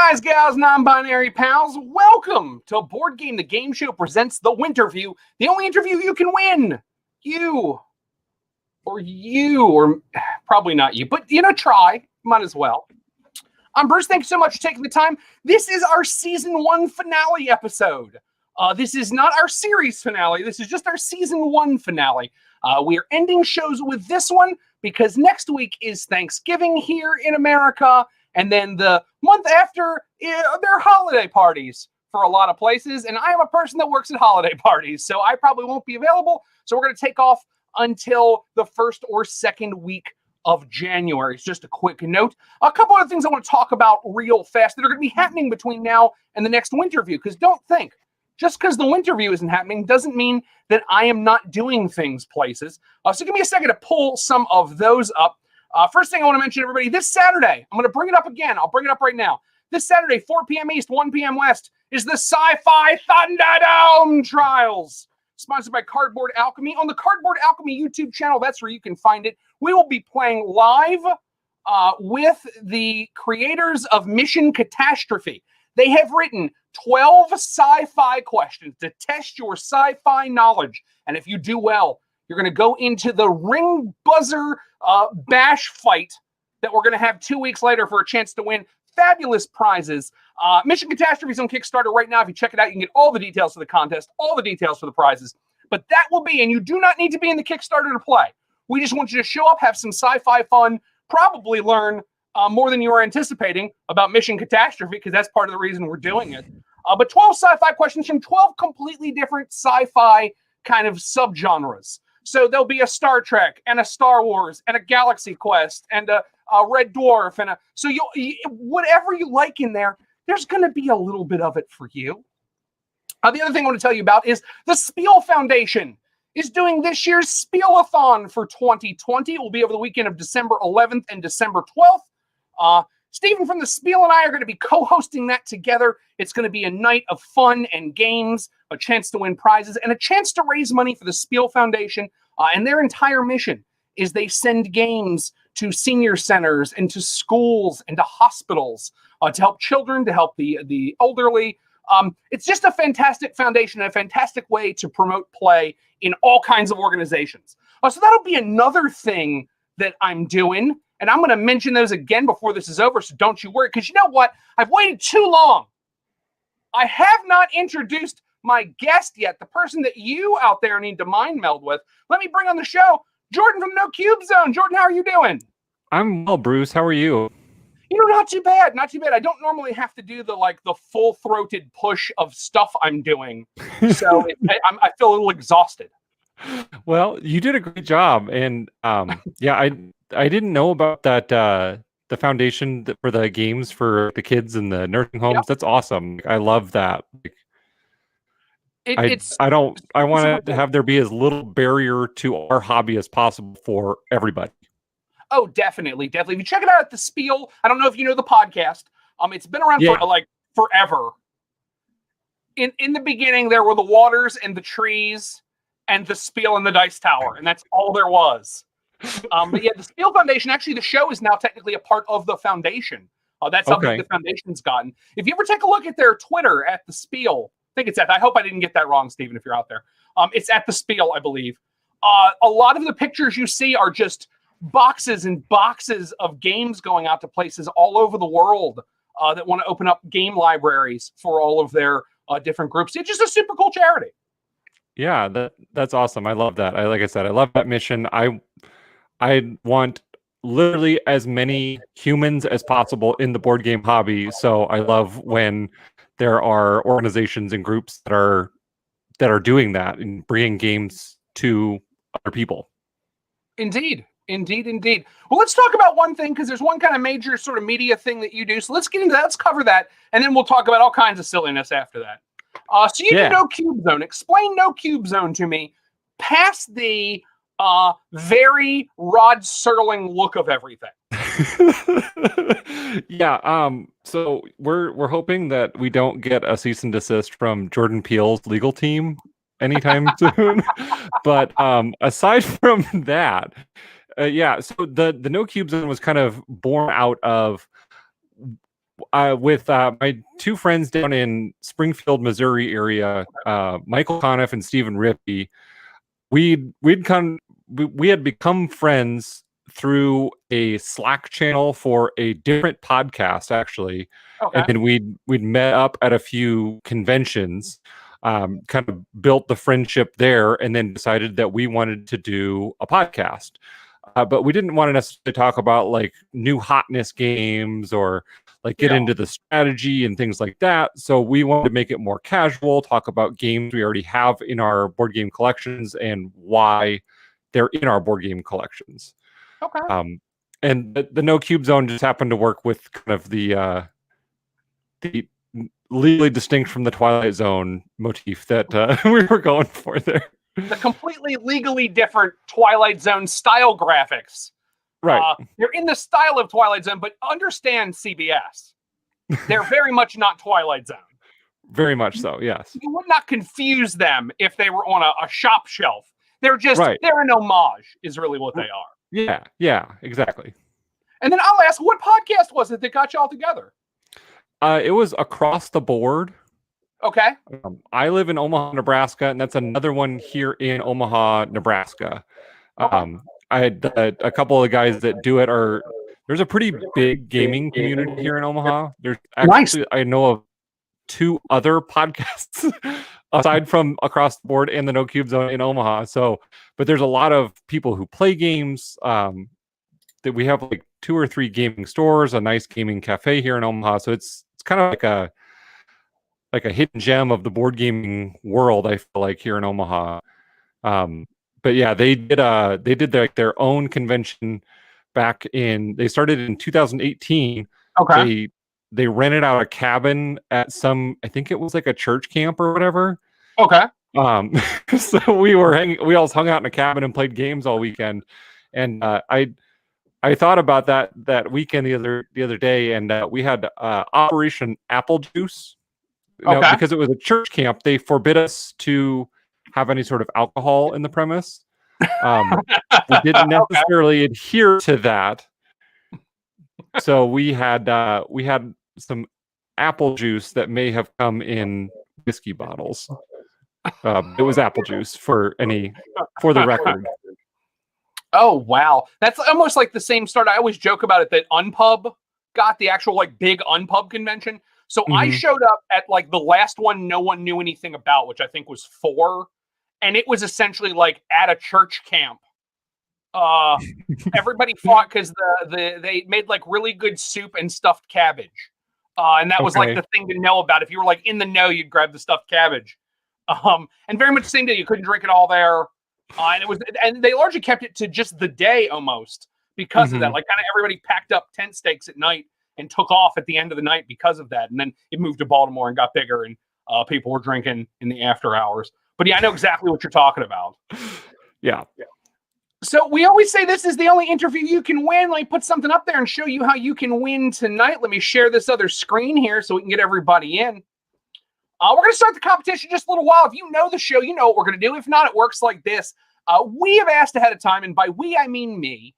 guys, gals, non-binary pals, welcome to Board Game. The Game Show presents the WINterview, the only interview you can win. You, or probably not you, but, try. Might as well. I'm Bruce. Thanks so much for taking the time. This is our Season 1 finale episode. This is not our series finale. This is just our Season 1 finale. We are ending shows with this one because next week is Thanksgiving here in America. And then the month after, there are holiday parties for a lot of places. And I am a person that works at holiday parties, so I probably won't be available. So we're going to take off until the first or second week of January. It's just a quick note. A couple of things I want to talk about real fast that are going to be happening between now and the next WINterview. Because don't think, just because the WINterview isn't happening doesn't mean that I am not doing things places. So give me a second to pull some of those up. First thing I want to mention, everybody, this Saturday, I'm going to bring it up again. I'll bring it up right now. This Saturday, 4 p.m. East, 1 p.m. West, is the Sci-Fi Thunderdome Trials, sponsored by Cardboard Alchemy. On the Cardboard Alchemy YouTube channel, that's where you can find it. We will be playing live with the creators of Mission Catastrophe. They have written 12 sci-fi questions to test your sci-fi knowledge. And if you do well, you're going to go into the ring buzzer bash fight that we're going to have 2 weeks later for a chance to win fabulous prizes. Mission Catastrophe is on Kickstarter right now. If you check it out, you can get all the details for the contest, all the details for the prizes. But that will be, and you do not need to be in the Kickstarter to play. We just want you to show up, have some sci-fi fun, probably learn more than you were anticipating about Mission Catastrophe, because that's part of the reason we're doing it. But 12 sci-fi questions from 12 completely different sci-fi kind of subgenres. So there'll be a Star Trek and a Star Wars and a Galaxy Quest and a Red Dwarf and so whatever you like in there, there's going to be a little bit of it for you. The other thing I want to tell you about is the Spiel Foundation is doing this year's Spielathon for 2020. It will be over the weekend of December 11th and December 12th. Stephen from the Spiel and I are going to be co-hosting that together. It's going to be a night of fun and games, a chance to win prizes, and a chance to raise money for the Spiel Foundation. And their entire mission is they send games to senior centers and to schools and to hospitals to help children, to help the elderly. It's just a fantastic foundation and a fantastic way to promote play in all kinds of organizations. So that'll be another thing that I'm doing. And I'm going to mention those again before this is over, so don't you worry. Because you know what? I've waited too long. I have not introduced my guest yet, the person that you out there need to mind meld with. Let me bring on the show Jordan from No Cube Zone. Jordan, how are you doing? I'm well, Bruce. How are you? Not too bad. Not too bad. I don't normally have to do the full-throated push of stuff I'm doing. So I feel a little exhausted. Well, you did a great job. And yeah, I didn't know about that, the foundation for the games for the kids in the nursing homes. Yep. That's awesome. I love that. I want to have there be as little barrier to our hobby as possible for everybody. Oh, definitely. If you check it out at the Spiel, I don't know if you know the podcast. It's been around for forever. In the beginning, there were the waters and the trees and the Spiel and the dice tower, and that's all there was. But yeah, the Spiel Foundation, actually, the show is now technically a part of the foundation. That's how big the foundation's gotten. If you ever take a look at their Twitter at the Spiel, I think it's I hope I didn't get that wrong, Stephen, if you're out there. It's at the Spiel, I believe. A lot of the pictures you see are just boxes and boxes of games going out to places all over the world that want to open up game libraries for all of their different groups. It's just a super cool charity. Yeah, that's awesome. I love that. Like I said, I love that mission. I want literally as many humans as possible in the board game hobby. So I love when there are organizations and groups that are doing that and bringing games to other people. Indeed. Well, let's talk about one thing, because there's one kind of major sort of media thing that you do. So let's get into that. Let's cover that. And then we'll talk about all kinds of silliness after that. So you do No Cube Zone. Explain No Cube Zone to me past the very Rod Serling look of everything. Yeah. So we're hoping that we don't get a cease and desist from Jordan Peele's legal team anytime soon. But aside from that, so the No Cube Zone was kind of born out of with my two friends down in Springfield, Missouri area, Michael Conniff and Stephen Rippey. We had become friends through a Slack channel for a different podcast, actually, Okay. and then we'd met up at a few conventions, kind of built the friendship there, and then decided that we wanted to do a podcast. But we didn't want to necessarily talk about like new hotness games or like get into the strategy and things like that. So we wanted to make it more casual, talk about games we already have in our board game collections and why they're in our board game collections. Okay. And the No Cube Zone just happened to work with kind of the legally distinct from the Twilight Zone motif that we were going for there. The completely legally different Twilight Zone style graphics. Right. They're in the style of Twilight Zone, but understand CBS. They're very much not Twilight Zone. Very much so, yes. You would not confuse them if they were on a shop shelf. They're just, they're an homage, is really what they are. Yeah, exactly. And then I'll ask, what podcast was it that got you all together? It was Across the Board. Okay. I live in Omaha, Nebraska, and that's another one here in Omaha, Nebraska. I had a couple of guys that do it. There's a pretty big gaming community here in Omaha. There's actually, I know of 2 other podcasts aside from Across the Board and the No Cube Zone in Omaha. So, but there's a lot of people who play games. That we have like 2 or 3 gaming stores, a nice gaming cafe here in Omaha. So it's kind of like a hidden gem of the board gaming world, I feel like, here in Omaha. But yeah, they did like their own convention they started in 2018. Okay. They rented out a cabin at I think it was like a church camp or whatever. Okay. So we all hung out in a cabin and played games all weekend. And I thought about that weekend the other day, and we had Operation Apple Juice. Because it was a church camp, they forbid us to have any sort of alcohol in the premise. We didn't necessarily adhere to that, so we had some apple juice that may have come in whiskey bottles. It was apple juice for the record. Oh wow, that's almost like the same start. I always joke about it that Unpub got the actual like big Unpub convention. So I showed up at like the last one no one knew anything about, which I think was 4. And it was essentially like at a church camp. Everybody fought because they made like really good soup and stuffed cabbage. And that was like the thing to know about. If you were like in the know, you'd grab the stuffed cabbage. And very much the same day, you couldn't drink it all there. And they largely kept it to just the day almost because of that. Like kind of everybody packed up tent stakes at night and took off at the end of the night because of that. And then it moved to Baltimore and got bigger, and people were drinking in the after hours. But yeah, I know exactly what you're talking about. Yeah. So we always say this is the only interview you can win. Let me put something up there and show you how you can win tonight. Let me share this other screen here so we can get everybody in. We're going to start the competition just a little while. If you know the show, you know what we're going to do. If not, it works like this. We have asked ahead of time, and by we, I mean me,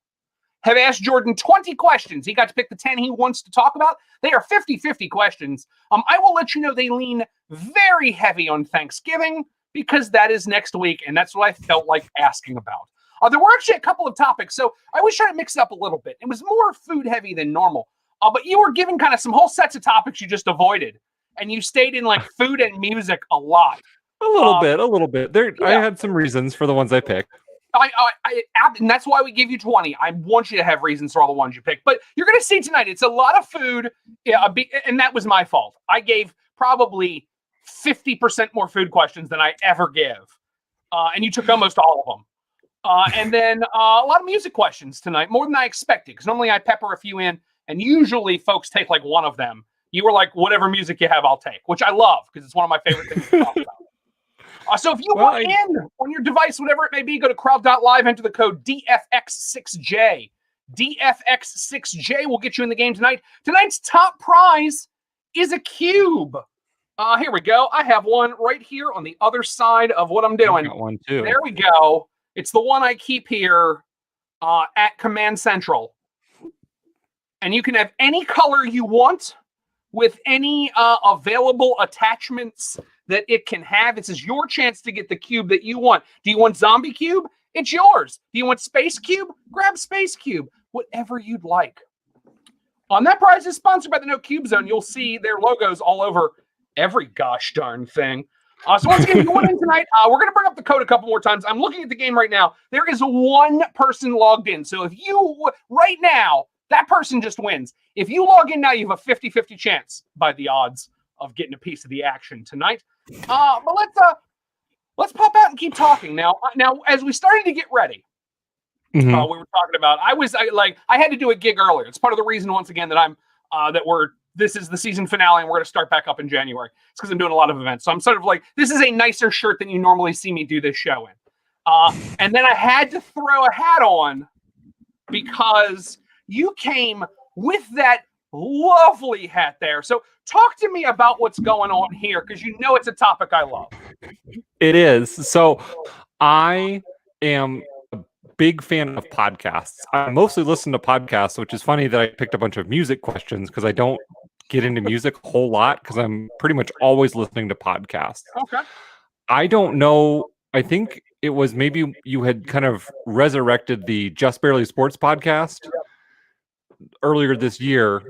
have asked Jordan 20 questions. He got to pick the 10 he wants to talk about. They are 50-50 questions. I will let you know they lean very heavy on Thanksgiving because that is next week, and that's what I felt like asking about. There were actually a couple of topics, so I was trying to mix it up a little bit. It was more food heavy than normal, but you were given kind of some whole sets of topics you just avoided, and you stayed in like food and music a lot. A little bit. There, yeah. I had some reasons for the ones I picked. And that's why we give you 20. I want you to have reasons for all the ones you pick. But you're going to see tonight, it's a lot of food. Yeah, and that was my fault. I gave probably 50% more food questions than I ever give. And you took almost all of them. And then a lot of music questions tonight, more than I expected. Because normally I pepper a few in, and usually folks take like one of them. You were like, whatever music you have, I'll take, which I love because it's one of my favorite things to talk about. So if you want in on your device, whatever it may be, go to crowd.live, enter the code DFX6J. DFX6J will get you in the game tonight. Tonight's top prize is a cube. Here we go. I have one right here on the other side of what I'm doing. I got one too. There we go. It's the one I keep here at Command Central. And you can have any color you want. with any available attachments that it can have. This is your chance to get the cube that you want. Do you want Zombie Cube? It's yours. Do you want Space Cube? Grab Space Cube. Whatever you'd like. That prize is sponsored by the No Cube Zone. You'll see their logos all over every gosh darn thing. So once again, if you want in tonight, we're going to bring up the code a couple more times. I'm looking at the game right now. There is one person logged in. So if you, right now, that person just wins. If you log in now, you have a 50-50 chance by the odds of getting a piece of the action tonight. But let's pop out and keep talking. Now, as we started to get ready, we were talking about, I had to do a gig earlier. It's part of the reason, once again, that this is the season finale and we're going to start back up in January. It's because I'm doing a lot of events. So I'm sort of like, this is a nicer shirt than you normally see me do this show in. And then I had to throw a hat on because you came with that lovely hat there. So talk to me about what's going on here, because you know it's a topic I love. It is. So I am a big fan of podcasts. I mostly listen to podcasts, which is funny that I picked a bunch of music questions because I don't get into music a whole lot because I'm pretty much always listening to podcasts. Okay. I don't know. I think it was maybe you had kind of resurrected the Just Barely Sports podcast earlier this year,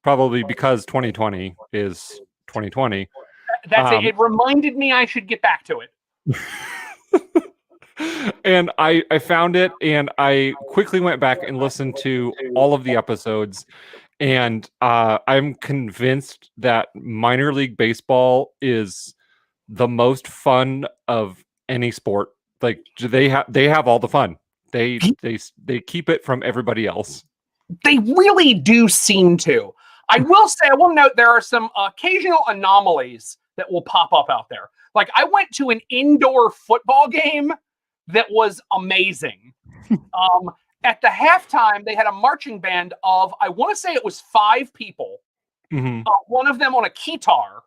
probably because 2020 is 2020. That's it. It reminded me I should get back to it. And I found it, and I quickly went back and listened to all of the episodes. And I'm convinced that minor league baseball is the most fun of any sport. Like they have all the fun. They keep it from everybody else. They really do seem to. I will note there are some occasional anomalies that will pop up out there. Like I went to an indoor football game that was amazing. At the halftime, they had a marching band of, I want to say it was 5 people. One of them on a guitar,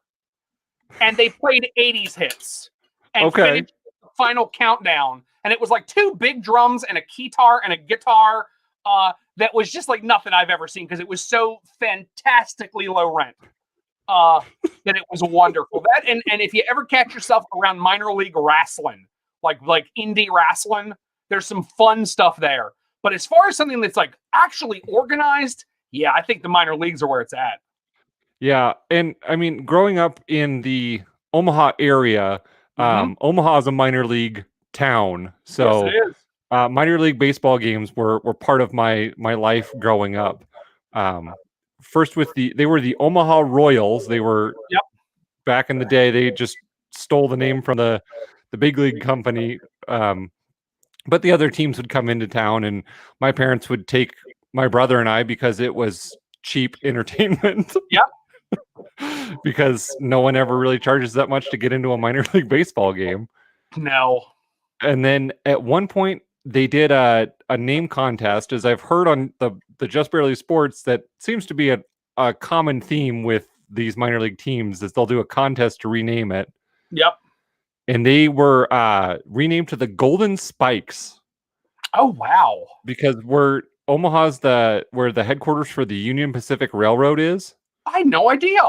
and they played 80s hits. And finished the final countdown. And it was like 2 big drums and a guitar and a guitar that was just like nothing I've ever seen because it was so fantastically low rent that it was wonderful. That and if you ever catch yourself around minor league wrestling, like indie wrestling, there's some fun stuff there. But as far as something that's like actually organized, yeah, I think the minor leagues are where it's at. Yeah, and I mean, growing up in the Omaha area, Omaha is a minor league town, so yes, it is. Minor league baseball games were part of my life growing up. First they were the Omaha Royals. They were back in the day. They just stole the name from the big league company. But the other teams would come into town, and my parents would take my brother and I because it was cheap entertainment. Because no one ever really charges that much to get into a minor league baseball game. No. And then at one point they did a name contest, as I've heard on the Just Barely Sports, that seems to be a common theme with these minor league teams, is they'll do a contest to rename it. Yep. And they were renamed to the Golden Spikes. Oh, wow. Because Omaha's where the headquarters for the Union Pacific Railroad is. I had no idea.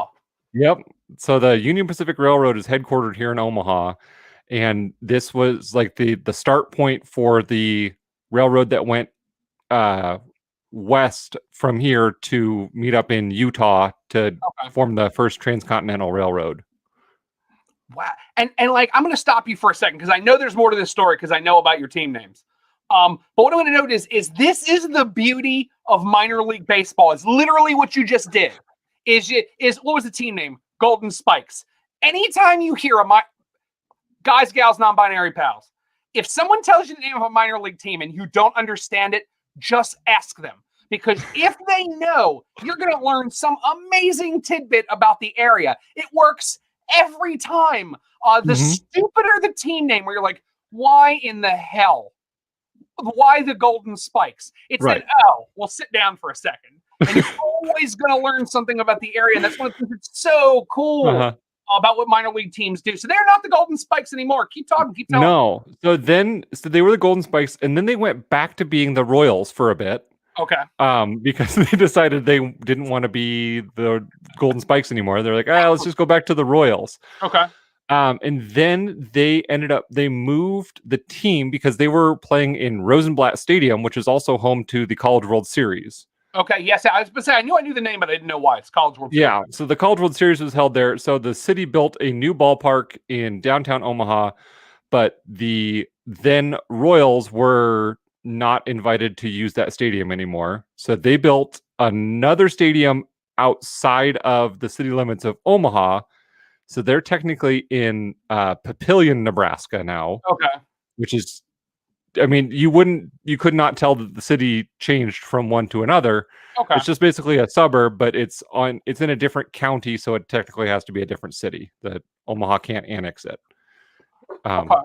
Yep. So the Union Pacific Railroad is headquartered here in Omaha. And this was like the start point for the railroad that went west from here to meet up in Utah to form the first transcontinental railroad. Wow. And like, I'm going to stop you for a second because I know there's more to this story because I know about your team names. But what I'm going to note is this is the beauty of minor league baseball. It's literally what you just did. Is what was the team name? Golden Spikes. Anytime you hear guys, gals, non-binary pals, if someone tells you the name of a minor league team and you don't understand it, just ask them. Because if they know, you're going to learn some amazing tidbit about the area. It works every time. The stupider the team name, where you're like, why in the hell? Why the Golden Spikes? It's right. We'll sit down for a second. And you're always going to learn something about the area. And that's one of the things that's so cool about what minor league teams do. So they're not the Golden Spikes anymore. Keep talking. Keep telling. No. So they were the Golden Spikes, and then they went back to being the Royals for a bit. Okay. Because they decided they didn't want to be the Golden Spikes anymore. They're like, let's just go back to the Royals. Okay. And then they moved the team because they were playing in Rosenblatt Stadium, which is also home to the College World Series. Okay. Yes, I was going to say I knew the name, but I didn't know why. It's College World Series. Yeah. So the College World Series was held there. So the city built a new ballpark in downtown Omaha, but the then Royals were not invited to use that stadium anymore. So they built another stadium outside of the city limits of Omaha. So they're technically in Papillion, Nebraska now. Okay. Which is, I mean, you could not tell that the city changed from one to another. Okay. It's just basically a suburb, but it's in a different county, so it technically has to be a different city. That Omaha can't annex it. Okay.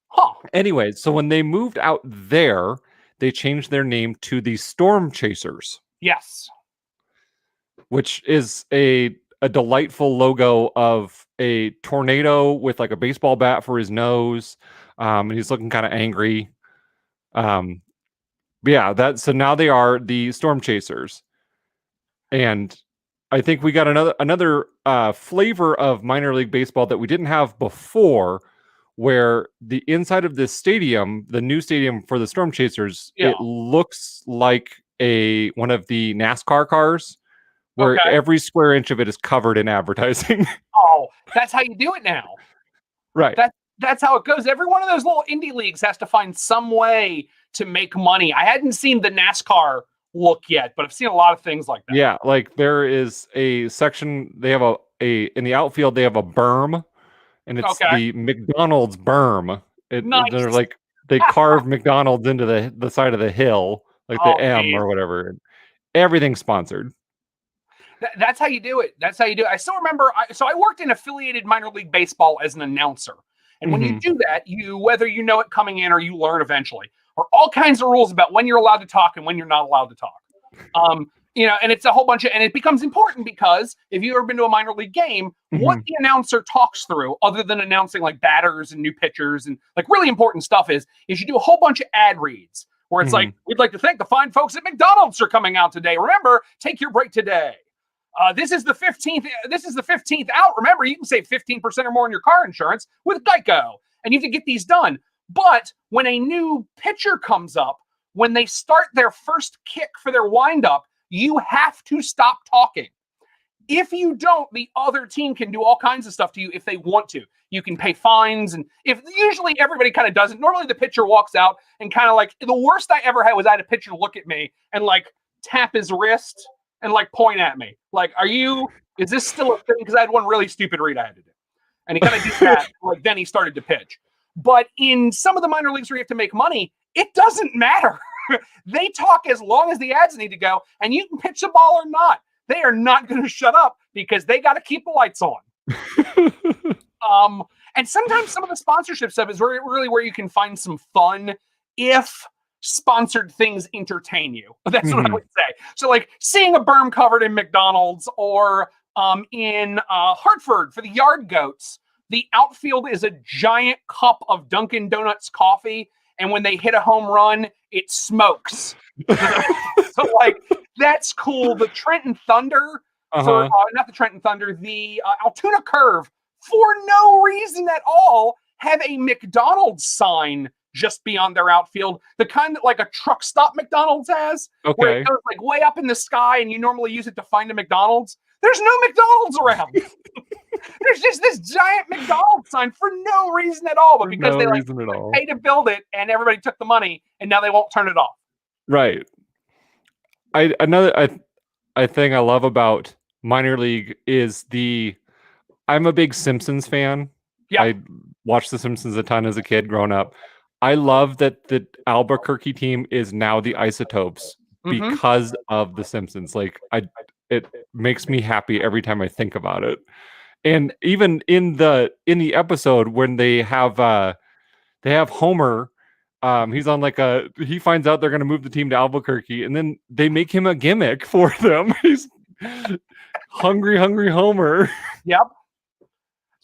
Huh. Anyway, so when they moved out there, they changed their name to the Storm Chasers. Yes. Which is a delightful logo of a tornado with like a baseball bat for his nose. And he's looking kind of angry. So now they are the Storm Chasers. And I think we got another flavor of minor league baseball that we didn't have before, where the inside of this stadium, the new stadium for the Storm Chasers, it looks like one of the NASCAR cars, where every square inch of it is covered in advertising. Oh, that's how you do it now. Right. That's how it goes. Every one of those little indie leagues has to find some way to make money. I hadn't seen the NASCAR look yet, but I've seen a lot of things like that. Yeah, like there is a section, they have in the outfield, they have a berm, and it's the McDonald's berm. Nice. They're like, they carve McDonald's into the side of the hill, like the M or whatever. Everything's sponsored. That's how you do it. That's how you do it. I still remember, I worked in affiliated minor league baseball as an announcer. And when you do that, whether you know it coming in or you learn eventually, are all kinds of rules about when you're allowed to talk and when you're not allowed to talk. And it's a whole bunch and it becomes important because if you've ever been to a minor league game, what the announcer talks through, other than announcing like batters and new pitchers and like really important stuff is you do a whole bunch of ad reads where it's like, we'd like to thank the fine folks at McDonald's for coming out today. Remember, take your break today. This is the 15th out. Remember, you can save 15% or more on your car insurance with Geico. And you have to get these done. But when a new pitcher comes up, when they start their first kick for their windup, you have to stop talking. If you don't, the other team can do all kinds of stuff to you if they want to. You can pay fines. And if usually everybody kind of does it, normally the pitcher walks out and kind of like, the worst I ever had was I had a pitcher look at me and like tap his wrist and like point at me. Like, is this still a thing? Because I had one really stupid read I had to do. And he kind of did that. Like, then he started to pitch. But in some of the minor leagues where you have to make money, it doesn't matter. They talk as long as the ads need to go, and you can pitch the ball or not. They are not going to shut up because they got to keep the lights on. And sometimes some of the sponsorship stuff is really where you can find some fun if sponsored things entertain you. That's what I would say. So like seeing a berm covered in McDonald's or in Hartford for the Yard Goats, the outfield is a giant cup of Dunkin' Donuts coffee. And when they hit a home run, it smokes. So like, that's cool. The Trenton Thunder, not the Trenton Thunder, the Altoona Curve, for no reason at all, have a McDonald's sign just beyond their outfield. The kind that like a truck stop McDonald's has, where it goes like way up in the sky and you normally use it to find a McDonald's. There's no McDonald's around. There's just this giant McDonald's sign for no reason at all, but because they paid to build it and everybody took the money and now they won't turn it off. Right. I think I love about minor league is I'm a big Simpsons fan. Yeah. I watched The Simpsons a ton as a kid growing up. I love that the Albuquerque team is now the Isotopes because of The Simpsons. Like it makes me happy every time I think about it. And even in the episode when they have Homer, he's on he finds out they're going to move the team to Albuquerque, and then they make him a gimmick for them. He's hungry Homer. Yep.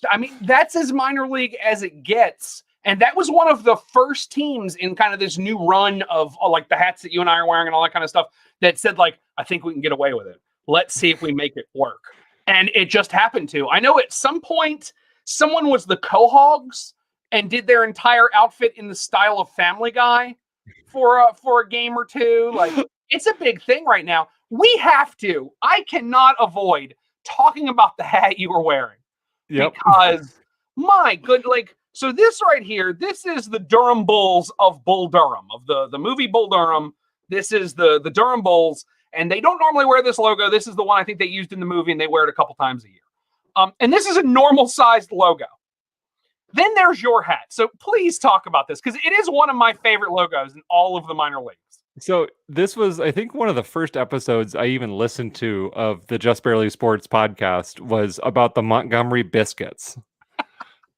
I mean, that's as minor league as it gets. And that was one of the first teams in kind of this new run of like the hats that you and I are wearing and all that kind of stuff that said, like, I think we can get away with it. Let's see if we make it work. And it just happened to. I know at some point someone was the Quahogs and did their entire outfit in the style of Family Guy for a game or two. Like, it's a big thing right now. We have to. I cannot avoid talking about the hat you were wearing. Yep. Because my good, like, so this right here, this is the Durham Bulls of Bull Durham, of the movie Bull Durham. This is the Durham Bulls, and they don't normally wear this logo. This is the one I think they used in the movie, and they wear it a couple times a year. And this is a normal-sized logo. Then there's your hat. So please talk about this, because it is one of my favorite logos in all of the minor leagues. So this was, I think, one of the first episodes I even listened to of the Just Barely Sports podcast was about the Montgomery Biscuits.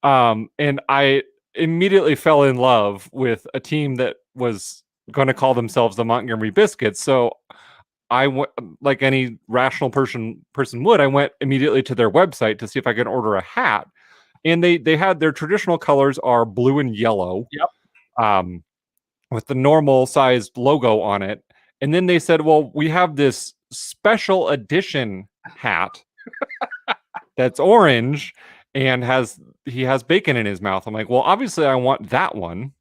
And I immediately fell in love with a team that was going to call themselves the Montgomery Biscuits. So I went, like any rational person would, I went immediately to their website to see if I could order a hat. And they had their traditional colors are blue and yellow. Yep. With the normal sized logo on it. And then they said, well, we have this special edition hat that's orange and he has bacon in his mouth. I'm like, well, obviously I want that one.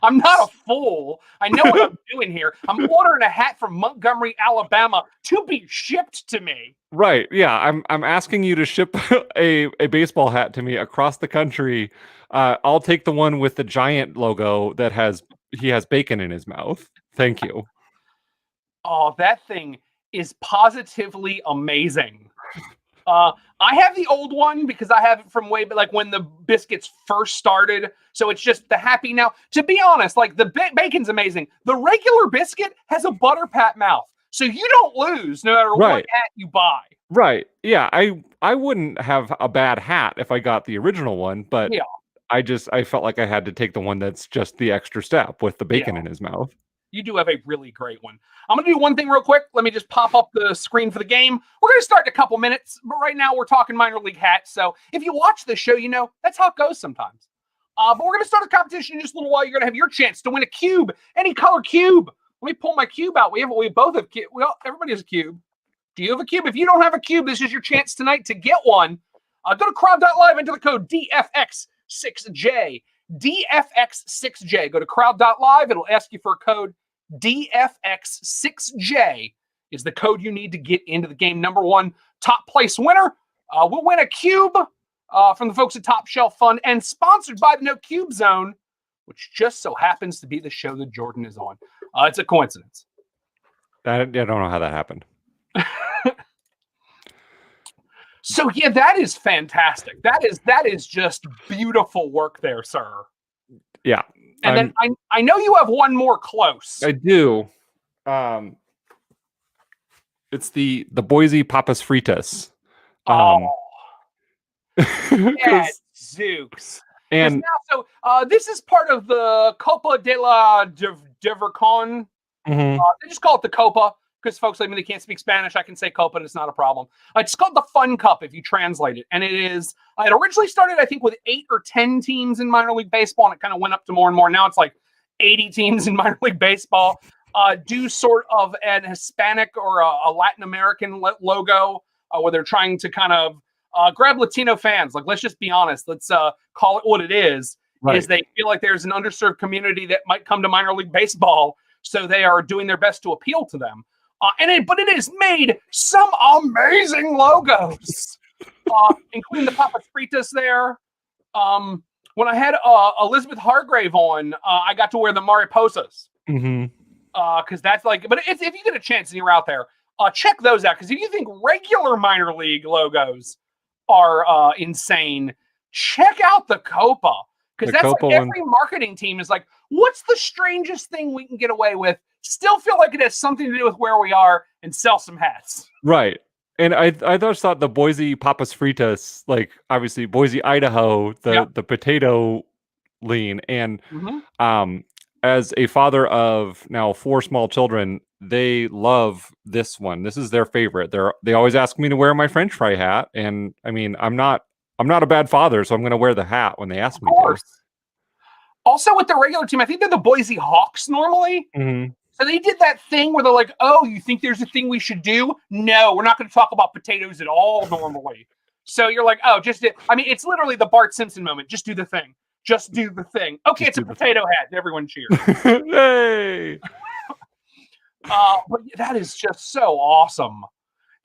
I'm not a fool. I know what I'm doing here. I'm ordering a hat from Montgomery, Alabama to be shipped to me. Right. Yeah. I'm asking you to ship a baseball hat to me across the country. I'll take the one with the giant logo that he has bacon in his mouth. Thank you. Oh, that thing is positively amazing. I have the old one because I have it from way, like when the biscuits first started. So it's just the happy now. To be honest, like the bacon's amazing. The regular biscuit has a butter pat mouth. So you don't lose no matter what hat you buy. Right. Yeah. I wouldn't have a bad hat if I got the original one, but yeah. I felt like I had to take the one that's just the extra step with the bacon in his mouth. You do have a really great one. I'm going to do one thing real quick. Let me just pop up the screen for the game. We're going to start in a couple minutes, but right now we're talking minor league hats. So if you watch the show, you know that's how it goes sometimes. But we're going to start a competition in just a little while. You're going to have your chance to win a cube, any color cube. Let me pull my cube out. We both have cube. Well, everybody has a cube. Do you have a cube? If you don't have a cube, this is your chance tonight to get one. Go to crowd.live, enter the code DFX6J. DFX6J. Go to crowd.live. It'll ask you for a code. DFX6J is the code you need to get into the game. Number one top place winner will win a cube from the folks at Top Shelf Fund and sponsored by the No Cube Zone, which just so happens to be the show that Jordan is on. It's a coincidence. I don't know how that happened. So yeah, that is fantastic. That is just beautiful work there, sir. Yeah. And then I know you have one more close. I do. It's the Boise Papas Fritas. Yeah, Zooks. And now, so this is part of the Copa de la Divercon. They just call it the Copa because folks like me, they can't speak Spanish. I can say Copa and it's not a problem. It's called the Fun Cup if you translate it. And it is, it originally started, I think, with 8 or 10 teams in minor league baseball, and it kind of went up to more and more. Now it's like 80 teams in minor league baseball. Do sort of an Hispanic or a Latin American logo where they're trying to kind of grab Latino fans. Like, let's just be honest. Let's call it what it is. Right. Is they feel like there's an underserved community that might come to minor league baseball, so they are doing their best to appeal to them. But it has made some amazing logos, including the Papas Fritas there. When I had Elizabeth Hargrave on, I got to wear the Mariposas. Because that's like, but if you get a chance and you're out there, check those out. Because if you think regular minor league logos are insane, check out the Copa. Because that's like every marketing team is like, what's the strangest thing we can get away with? Still feel like it has something to do with where we are and sell some hats. Right. And I just thought the Boise Papas Fritas, like obviously Boise, Idaho, the potato lean. And as a father of now 4 small children, they love this one. This is their favorite. They always ask me to wear my French fry hat. And I mean, I'm not I'm not a bad father, so I'm going to wear the hat when they ask me Of to. course. Also, with the regular team, I think they're the Boise Hawks normally. Mm-hmm. So they did that thing where they're like, oh, you think there's a thing we should do? No, we're not going to talk about potatoes at all normally. So you're like, oh, it's literally the Bart Simpson moment. Just do the thing. Just do the thing. Okay, it's a potato hat. And everyone cheers. Hey! But that is just so awesome.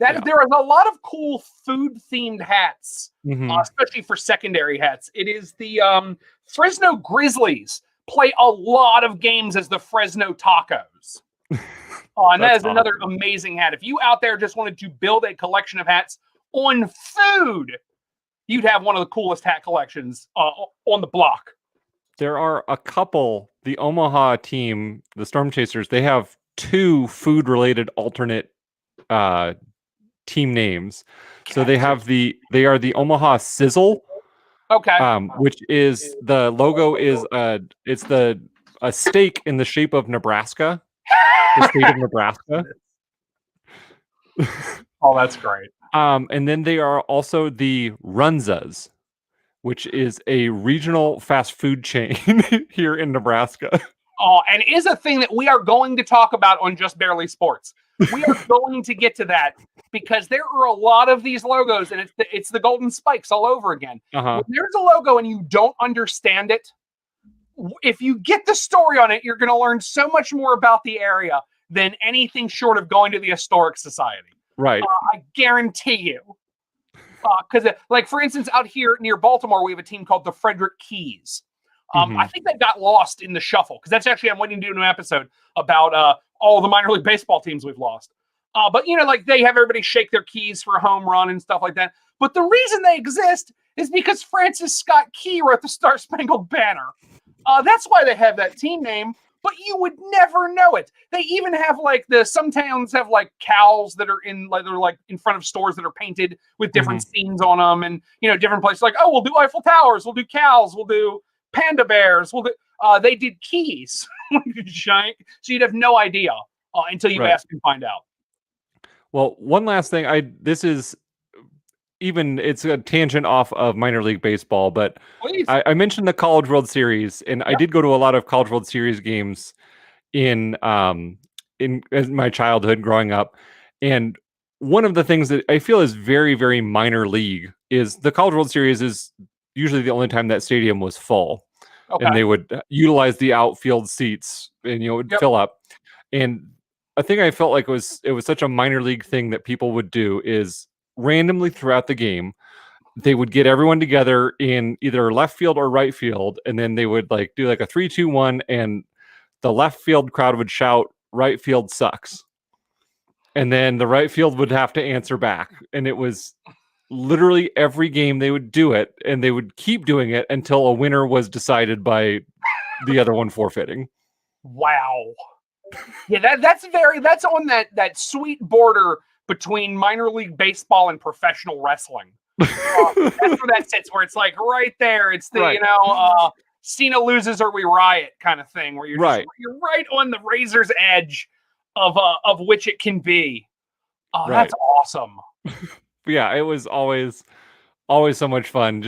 There is a lot of cool food-themed hats, especially for secondary hats. It is the Fresno Grizzlies play a lot of games as the Fresno Tacos. And that is another amazing hat. If you out there just wanted to build a collection of hats on food, you'd have one of the coolest hat collections on the block. There are a couple. The Omaha team, the Storm Chasers, they have 2 food-related alternate team names. So they are the Omaha Sizzle. Okay. Which is the logo is it's a steak in the shape of Nebraska. The state of Nebraska. Oh, that's great. And then they are also the Runzas, which is a regional fast food chain here in Nebraska. Oh, and is a thing that we are going to talk about on Just Barely Sports. We are going to get to that because there are a lot of these logos, and it's the golden spikes all over again. When there's a logo and you don't understand it, if you get the story on it, you're going to learn so much more about the area than anything short of going to the Historic Society. Right. I guarantee you. Because, for instance, out here near Baltimore, we have a team called the Frederick Keys. I think that got lost in the shuffle because that's actually, I'm waiting to do an episode about all the minor league baseball teams we've lost. But, they have everybody shake their keys for a home run and stuff like that. But the reason they exist is because Francis Scott Key wrote the Star Spangled Banner. That's why they have that team name, but you would never know it. They even have some towns have cows that are in front of stores that are painted with different scenes on them, and different places we'll do Eiffel Towers, we'll do cows, we'll do panda bears, we'll do. They did keys, giant, so you'd have no idea until you ask and find out. Well, one last thing, it's a tangent off of minor league baseball, but I mentioned the College World Series, and I did go to a lot of College World Series games in my childhood growing up. And one of the things that I feel is very, very minor league is the College World Series is usually the only time that stadium was full. Okay. And they would utilize the outfield seats and it would fill up. And a thing I felt like it was such a minor league thing that people would do is randomly throughout the game, they would get everyone together in either left field or right field, and then they would do a 3-2-1, and the left field crowd would shout, "Right field sucks," and then the right field would have to answer back. And it was literally every game they would do it, and they would keep doing it until a winner was decided by the other one forfeiting. Wow. Yeah, that's on that sweet border between minor league baseball and professional wrestling. That's where that sits, where it's right there. It's the, Cena loses or we riot kind of thing, where you're you're right on the razor's edge of which it can be. Oh, that's awesome. Yeah, it was always so much fun.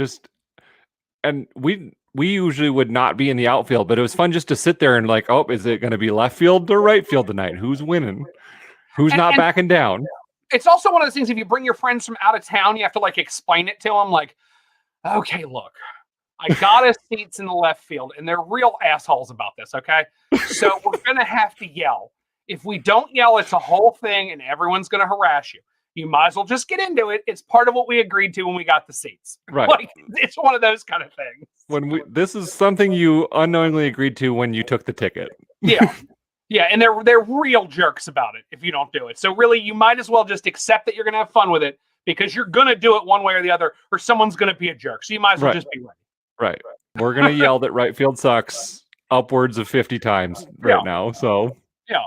And we usually would not be in the outfield, but it was fun just to sit there and is it going to be left field or right field tonight? Who's winning? Who's not backing down? It's also one of those things, if you bring your friends from out of town, you have to explain it to them. Okay, look, I got us seats in the left field, and they're real assholes about this, okay? So we're going to have to yell. If we don't yell, it's a whole thing, and everyone's going to harass you. You might as well just get into it. It's part of what we agreed to when we got the seats. Right. It's one of those kind of things. This is something you unknowingly agreed to when you took the ticket. Yeah. Yeah, and they're real jerks about it if you don't do it. So really, you might as well just accept that you're going to have fun with it because you're going to do it one way or the other, or someone's going to be a jerk. So you might as well just be ready. Right. We're going to yell that right field sucks upwards of 50 times now. So yeah.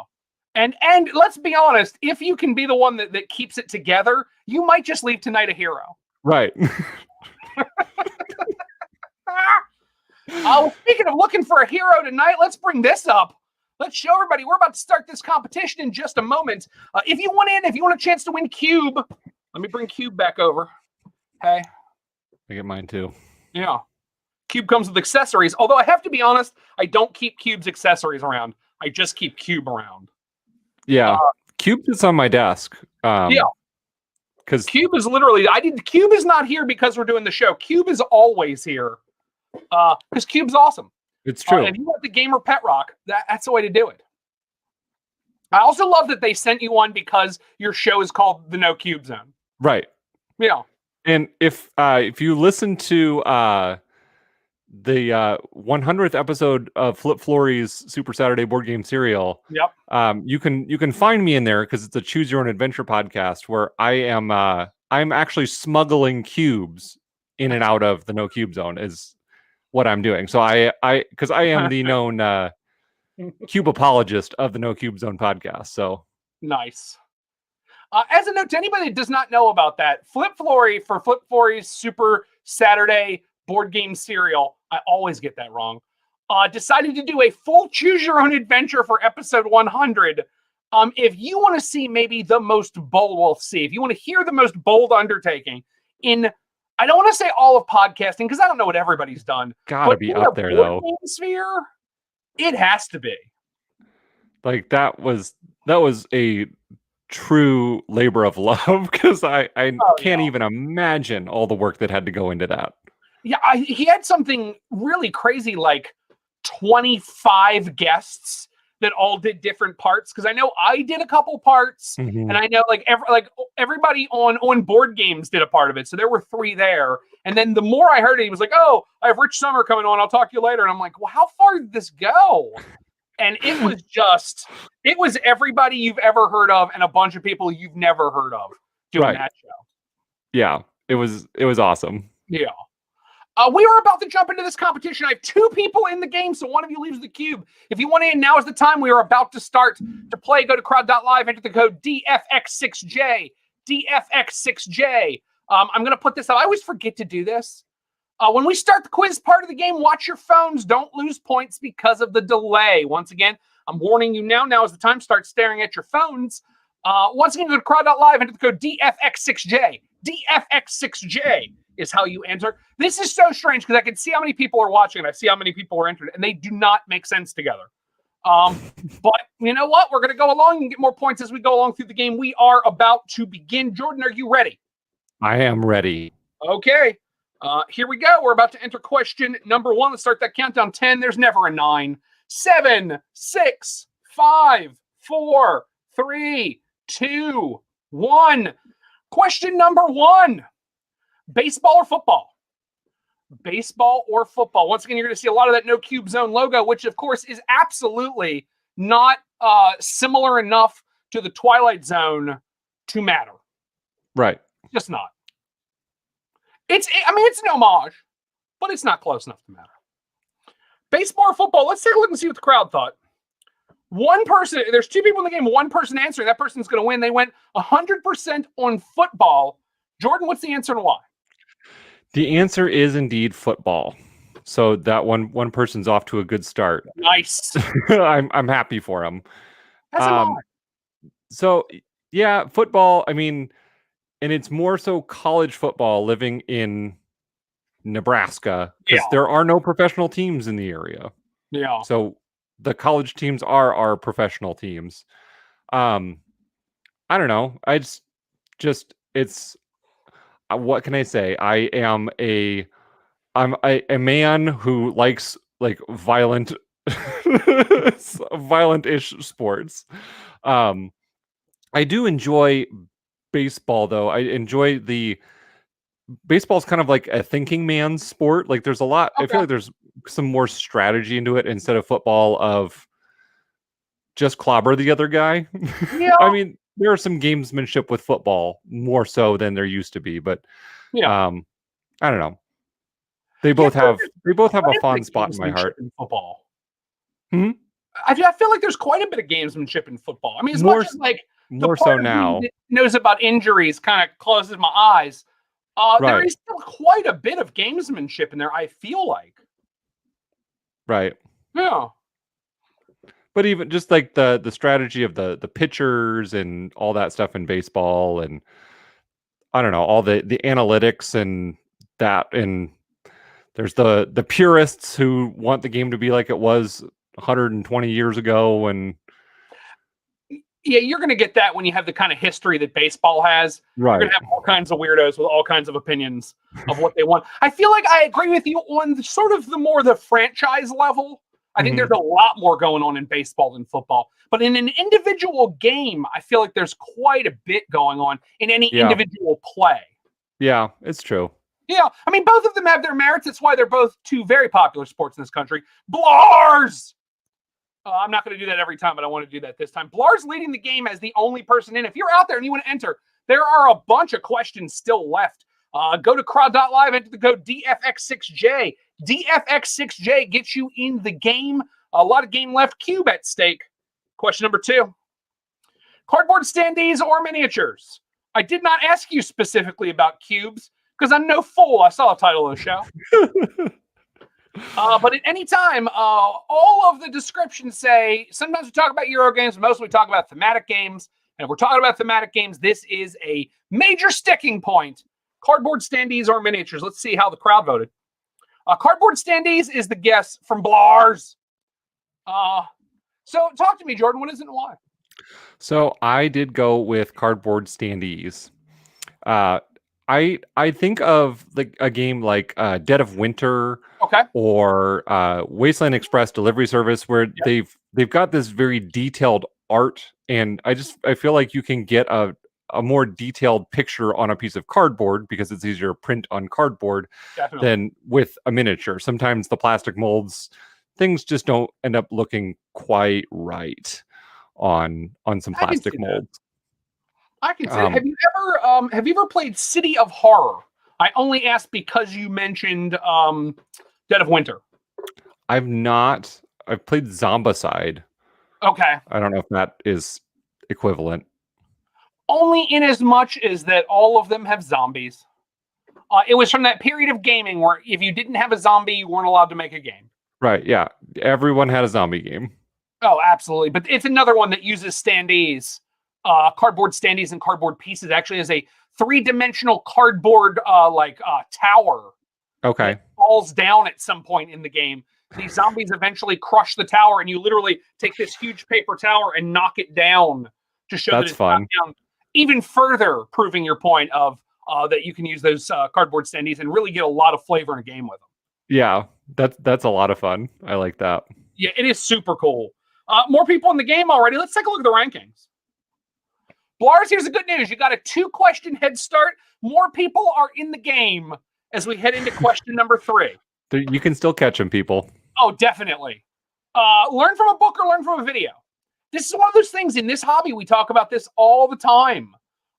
And let's be honest, if you can be the one that keeps it together, you might just leave tonight a hero. Right. Speaking of looking for a hero tonight, let's bring this up. Let's show everybody. We're about to start this competition in just a moment. If you want a chance to win Cube, let me bring Cube back over. Okay. I get mine too. Yeah. Cube comes with accessories. Although I have to be honest, I don't keep Cube's accessories around. I just keep Cube around. Yeah. Cube is on my desk. Yeah. Because Cube is literally, Cube is not here because we're doing the show. Cube is always here. Because Cube's awesome. it's true. If you want the gamer pet rock, that's the way to do it. I also love that they sent you one because your show is called the No Cube Zone. Right. Yeah. And if you listen to the 100th episode of Flip Flory's Super Saturday board game serial, Yep. you can find me in there because it's a choose your own adventure podcast where I'm actually smuggling cubes in and out of the No Cube Zone is what I'm doing. So because I am the known cube apologist of the No Cube Zone podcast. So nice. As a note to anybody that does not know about that, Flip Flory's Super Saturday board game serial, I always get that wrong, decided to do a full choose your own adventure for episode 100. If you want to see maybe the most bold, if you want to hear the most bold undertaking in, I don't want to say all of podcasting because I don't know what everybody's done. Gotta be up there though. Sphere, it has to be. Like that was a true labor of love because I can't even imagine all the work that had to go into that. Yeah, he had something really crazy, like 25 guests that all did different parts. Because I know I did a couple parts, and I know everybody on board games did a part of it. So there were 3 there. And then the more I heard it, he was like, "Oh, I have Rich Summer coming on. I'll talk to you later." And I'm like, "Well, how far did this go?" And it was everybody you've ever heard of and a bunch of people you've never heard of doing that show. Yeah, it was awesome. Yeah. We are about to jump into this competition. I have 2 people in the game, so one of you leaves the cube. If you want in, now is the time. We are about to start to play. Go to crowd.live, enter the code DFX6J. DFX6J. I'm going to put this up. I always forget to do this. When we start the quiz part of the game, watch your phones. Don't lose points because of the delay. Once again, I'm warning you now. Now is the time. Start staring at your phones. Once again, go to crowd.live, enter the code DFX6J. DFX6J is how you enter. This is so strange because I can see how many people are watching and I see how many people are entered, and they do not make sense together. But you know what? We're going to go along and get more points as we go along through the game. We are about to begin. Jordan, are you ready? I am ready. Okay. Here we go. We're about to enter question number 1. Let's start that countdown. 10. There's never a 9. 7, 6, 5, 4, 3, 2, 1. Question number 1. Baseball or football? Baseball or football? Once again, you're going to see a lot of that No Cube Zone logo, which of course is absolutely not similar enough to the Twilight Zone to matter. Right. Just not. It's an homage, but it's not close enough to matter. Baseball or football? Let's take a look and see what the crowd thought. One person, there's 2 people in the game, one person answering. That person's going to win. They went 100% on football. Jordan, what's the answer and why? The answer is indeed football. So that one person's off to a good start. Nice. I'm happy for him. That's so yeah, football. I mean, and it's more so college football living in Nebraska because there are no professional teams in the area. Yeah. So the college teams are our professional teams. I don't know. Just it's what can I say? I'm a man who likes like violent violent-ish sports. I do enjoy baseball though. I enjoy baseball's kind of like a thinking man's sport. Like there's a lot, I feel like there's some more strategy into it instead of football of just clobber the other guy. Yeah. I mean, there are some gamesmanship with football more so than there used to be, but I don't know. They both have a fond spot in my heart. In football. I feel like there's quite a bit of gamesmanship in football. I mean, as much as like more so now knows about injuries kind of closes my eyes. There is still quite a bit of gamesmanship in there, I feel like. Right. Yeah. But even just like the strategy of the pitchers and all that stuff in baseball, and I don't know, all the analytics and that, and there's the purists who want the game to be like it was 120 years ago, and yeah, you're going to get that when you have the kind of history that baseball has. You're going right. to have all kinds of weirdos with all kinds of opinions of what they want. I feel like I agree with you on sort of the franchise level. I think there's a lot more going on in baseball than football. But in an individual game, I feel like there's quite a bit going on in any individual play. Yeah, it's true. Yeah, I mean, both of them have their merits. That's why they're both two very popular sports in this country. Blars! I'm not going to do that every time, but I want to do that this time. Blar's leading the game as the only person in. If you're out there and you want to enter, there are a bunch of questions still left. Go to crowd.live, enter the code DFX6J. DFX6J gets you in the game. A lot of game left. Cube at stake. Question number 2. Cardboard standees or miniatures? I did not ask you specifically about cubes because I'm no fool. I saw the title of the show. But at any time, all of the descriptions say, sometimes we talk about Euro games, mostly we talk about thematic games. And if we're talking about thematic games, this is a major sticking point. Cardboard standees or miniatures? Let's see how the crowd voted. Cardboard standees is the guess from Blars. So talk to me, Jordan. What is it and why? So I did go with cardboard standees. I think of like a game like Dead of Winter, or Wasteland Express Delivery Service, where they've got this very detailed art, and I feel like you can get a more detailed picture on a piece of cardboard because it's easier to print on cardboard than with a miniature. Sometimes the plastic molds, things just don't end up looking quite right on some plastic molds. I can say, have you ever played City of Horror? I only asked because you mentioned Dead of Winter. I've not. I've played Zombicide. Okay. I don't know if that is equivalent. Only in as much as that all of them have zombies. It was from that period of gaming where if you didn't have a zombie, you weren't allowed to make a game. Right, yeah. Everyone had a zombie game. Oh, absolutely. But it's another one that uses standees. Cardboard standees and cardboard pieces. Actually has a 3-dimensional cardboard tower. Okay. That falls down at some point in the game. These zombies eventually crush the tower, and you literally take this huge paper tower and knock it down to show that it's fun. Down. Even further proving your point of that you can use those cardboard standees and really get a lot of flavor in a game with them. Yeah, that's a lot of fun. I like that. Yeah, it is super cool. More people in the game already. Let's take a look at the rankings. Blars, here's the good news. You got a 2-question head start. More people are in the game as we head into question number 3. You can still catch them, people. Oh, definitely. Learn from a book or learn from a video. This is one of those things in this hobby. We talk about this all the time.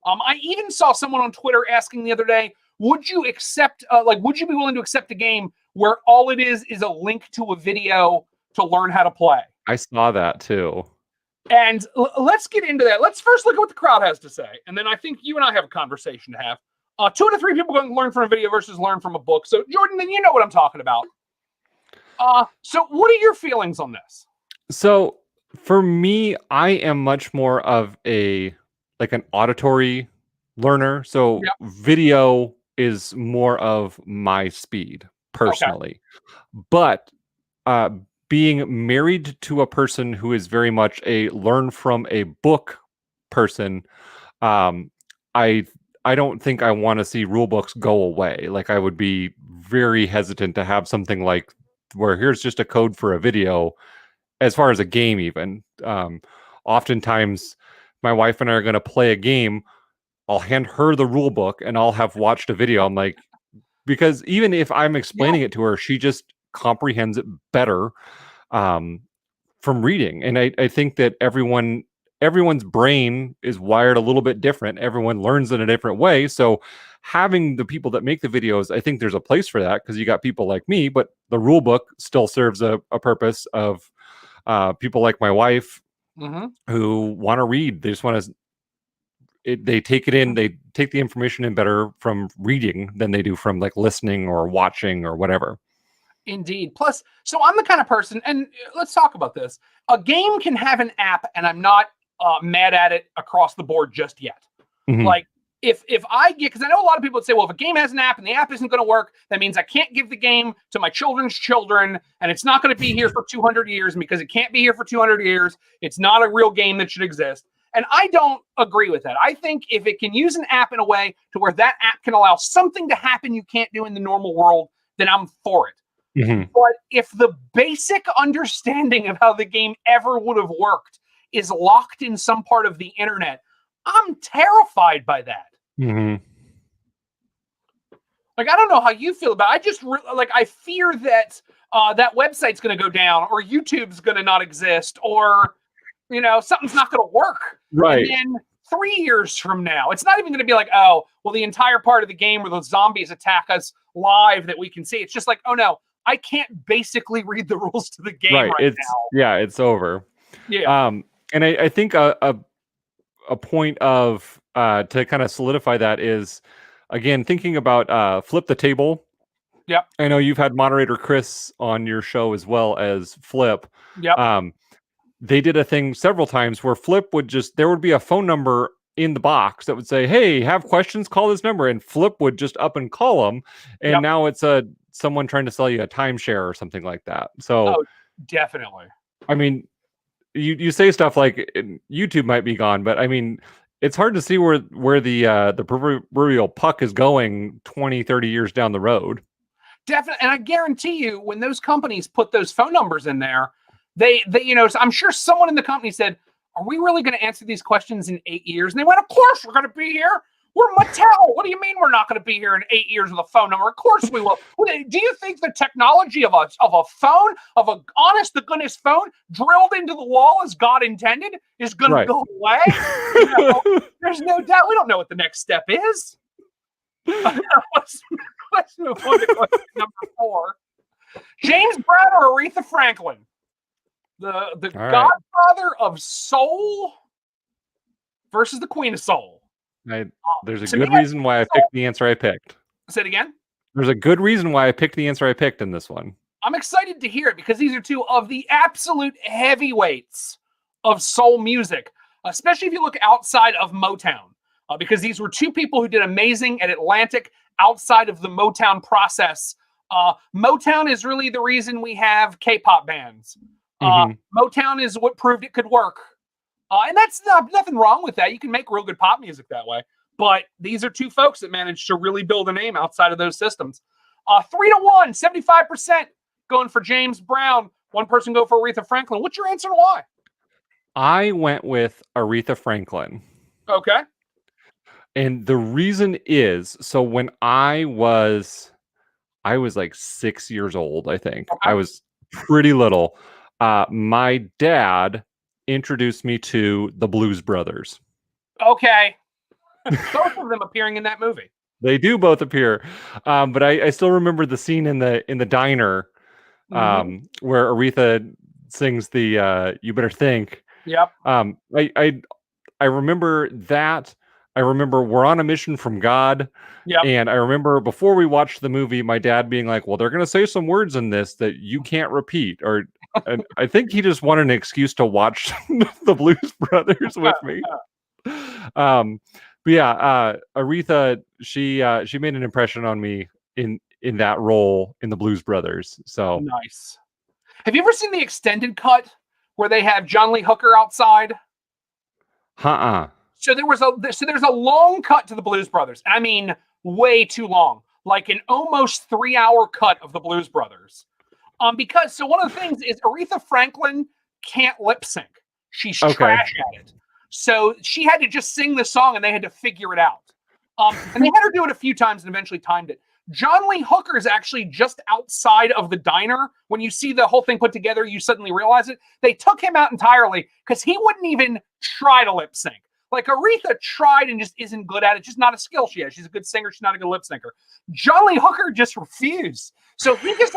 I even saw someone on Twitter asking the other day, would you would you be willing to accept a game where all it is a link to a video to learn how to play? I saw that too. And let's get into that. Let's first look at what the crowd has to say. And then I think you and I have a conversation to have. 2 out of 3 people going to learn from a video versus learn from a book. So, Jordan, then you know what I'm talking about. So what are your feelings on this? So, for me, I am much more of an auditory learner. So, video is more of my speed, personally. Okay. But being married to a person who is very much a learn from a book person, I don't think I want to see rule books go away. Like, I would be very hesitant to have something like where here's just a code for a video as far as a game even. Oftentimes, my wife and I are going to play a game. I'll hand her the rule book and I'll have watched a video. I'm like, because even if I'm explaining it to her, she just comprehends it better from reading. And I think that everyone's brain is wired a little bit different. Everyone learns in a different way. So having the people that make the videos, I think there's a place for that because you got people like me, but the rule book still serves a purpose of people like my wife who want to read. They just want to, they take it in, they take the information in better from reading than they do from like listening or watching or whatever. Indeed. Plus, so I'm the kind of person, and let's talk about this. A game can have an app, and I'm not mad at it across the board just yet. Like, if I get, because I know a lot of people would say, well, if a game has an app and the app isn't going to work, that means I can't give the game to my children's children, and it's not going to be here for 200 years. And because it can't be here for 200 years, it's not a real game that should exist. And I don't agree with that. I think if it can use an app in a way to where that app can allow something to happen you can't do in the normal world, then I'm for it. But if the basic understanding of how the game ever would have worked is locked in some part of the internet, I'm terrified by that. Like, I don't know how you feel about it. I just I fear that that website's going to go down, or YouTube's going to not exist, or something's not going to work. Right. And then 3 years from now, it's not even going to be like, oh, well, the entire part of the game where those zombies attack us live that we can see. It's just like, oh no, I can't basically read the rules to the game right now. Yeah, it's over. Yeah. And I think a point of to kind of solidify that is, again, thinking about Flip the Table. Yep. I know you've had moderator Chris on your show as well as Flip. Yep. They did a thing several times where Flip there would be a phone number in the box that would say, hey, have questions, call this number. And Flip would just up and call them. And now it's someone trying to sell you a timeshare or something like that. So definitely. I mean, you say stuff like YouTube might be gone, but I mean, it's hard to see where the proverbial puck is going 20, 30 years down the road. Definitely. And I guarantee you, when those companies put those phone numbers in there, they I'm sure someone in the company said, are we really going to answer these questions in 8 years? And they went, of course we're going to be here. We're Mattel. What do you mean we're not going to be here in 8 years with a phone number? Of course we will. Do you think the technology of a phone, of an honest-to-goodness phone, drilled into the wall as God intended, is going to go away? There's no doubt. We don't know what the next step is. Let's move on to question number 4. James Brown or Aretha Franklin? The godfather of soul versus the queen of soul. There's a good reason why I picked the answer I picked. Say it again. There's a good reason why I picked the answer I picked in this one. I'm excited to hear it because these are two of the absolute heavyweights of soul music, especially if you look outside of Motown, because these were two people who did amazing at Atlantic outside of the Motown process. Motown is really the reason we have K-pop bands. Motown is what proved it could work. And that's nothing wrong with that. You can make real good pop music that way. But these are two folks that managed to really build a name outside of those systems. 3-1, 75% going for James Brown. One person go for Aretha Franklin. What's your answer and why? I went with Aretha Franklin. Okay. And the reason is, so when I was like 6 years old, I think. Okay. I was pretty little. My dad introduced me to the Blues Brothers. Okay. Both of them appearing in that movie. They do both appear. But I still remember the scene in the diner where Aretha sings the You Better Think. Yep. I remember that. I remember We're on a Mission from God. Yep. And I remember before we watched the movie, my dad being like, well, they're going to say some words in this that you can't repeat. And I think he just wanted an excuse to watch the Blues Brothers with me. But yeah, Aretha, she made an impression on me in that role in the Blues Brothers. So nice. Have you ever seen the extended cut where they have John Lee Hooker outside? So there's a long cut to the Blues Brothers. I mean, way too long, like an almost 3-hour cut of the Blues Brothers. Because one of the things is Aretha Franklin can't lip sync. She's trash at it. So she had to just sing the song and they had to figure it out. And they had her do it a few times and eventually timed it. John Lee Hooker is actually just outside of the diner. When you see the whole thing put together, you suddenly realize it. They took him out entirely because he wouldn't even try to lip sync. Like Aretha tried and just isn't good at it. Just not a skill she has. She's a good singer. She's not a good lip syncer. John Lee Hooker just refused. So he just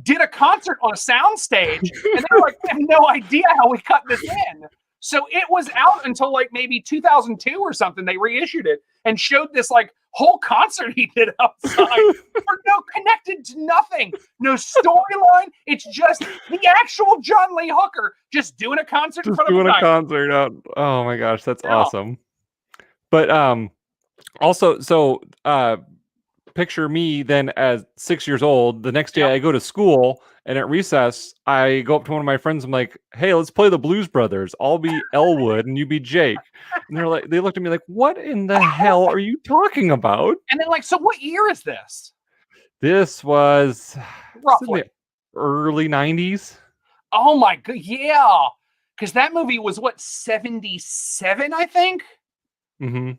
did a concert on a sound stage and they were like, we have no idea how we cut this in. So it was out until maybe 2002 or something. They reissued it and showed this whole concert he did outside for connected to nothing. No storyline. It's just the actual John Lee Hooker just doing a concert in front of a concert. Oh my gosh, that's awesome. But Also, so picture me then as 6 years old. The next day Yep. I go to school, and at recess, I go up to one of my friends. I'm like, hey, let's play the Blues Brothers. I'll be Elwood and you be Jake. And they looked at me like, what in the hell are you talking about? And then, like, so what year is this? This was it's in Roughly. the early 90s. Oh my god, yeah. Because that movie was what, 77, I think? Mm-hmm.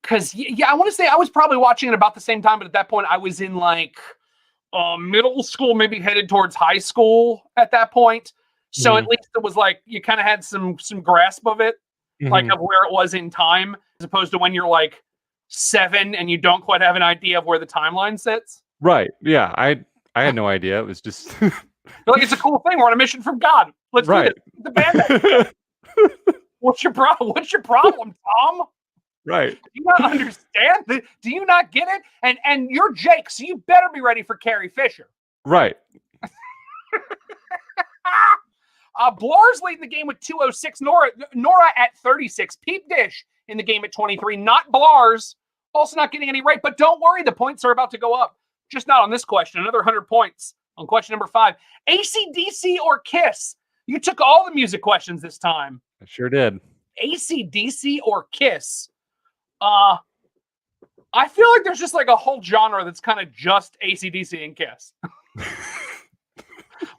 Because I want to say I was probably watching it about the same time, but at that point I was in like middle school, maybe headed towards high school at that point. So at least it was like you kind of had some grasp of it, like of where it was in time, as opposed to when you're like 7 and you don't quite have an idea of where the timeline sits. Right. Yeah. I had no idea. It was just You're like, it's a cool thing. We're on a mission from God. Let's do this. The band. What's your problem? What's your problem, Tom? Right. Do you not understand? Do you not get it? And you're Jake, so you better be ready for Carrie Fisher. Right. Blar's leading the game with 206. Nora at 36. Peep Dish in the game at 23. Not Blar's. Also not getting any right. But don't worry, the points are about to go up. Just not on this question. Another 100 points on question number 5. AC/DC or Kiss? You took all the music questions this time. I sure did. AC/DC or Kiss? I feel like there's just like a whole genre that's kind of just AC/DC and Kiss.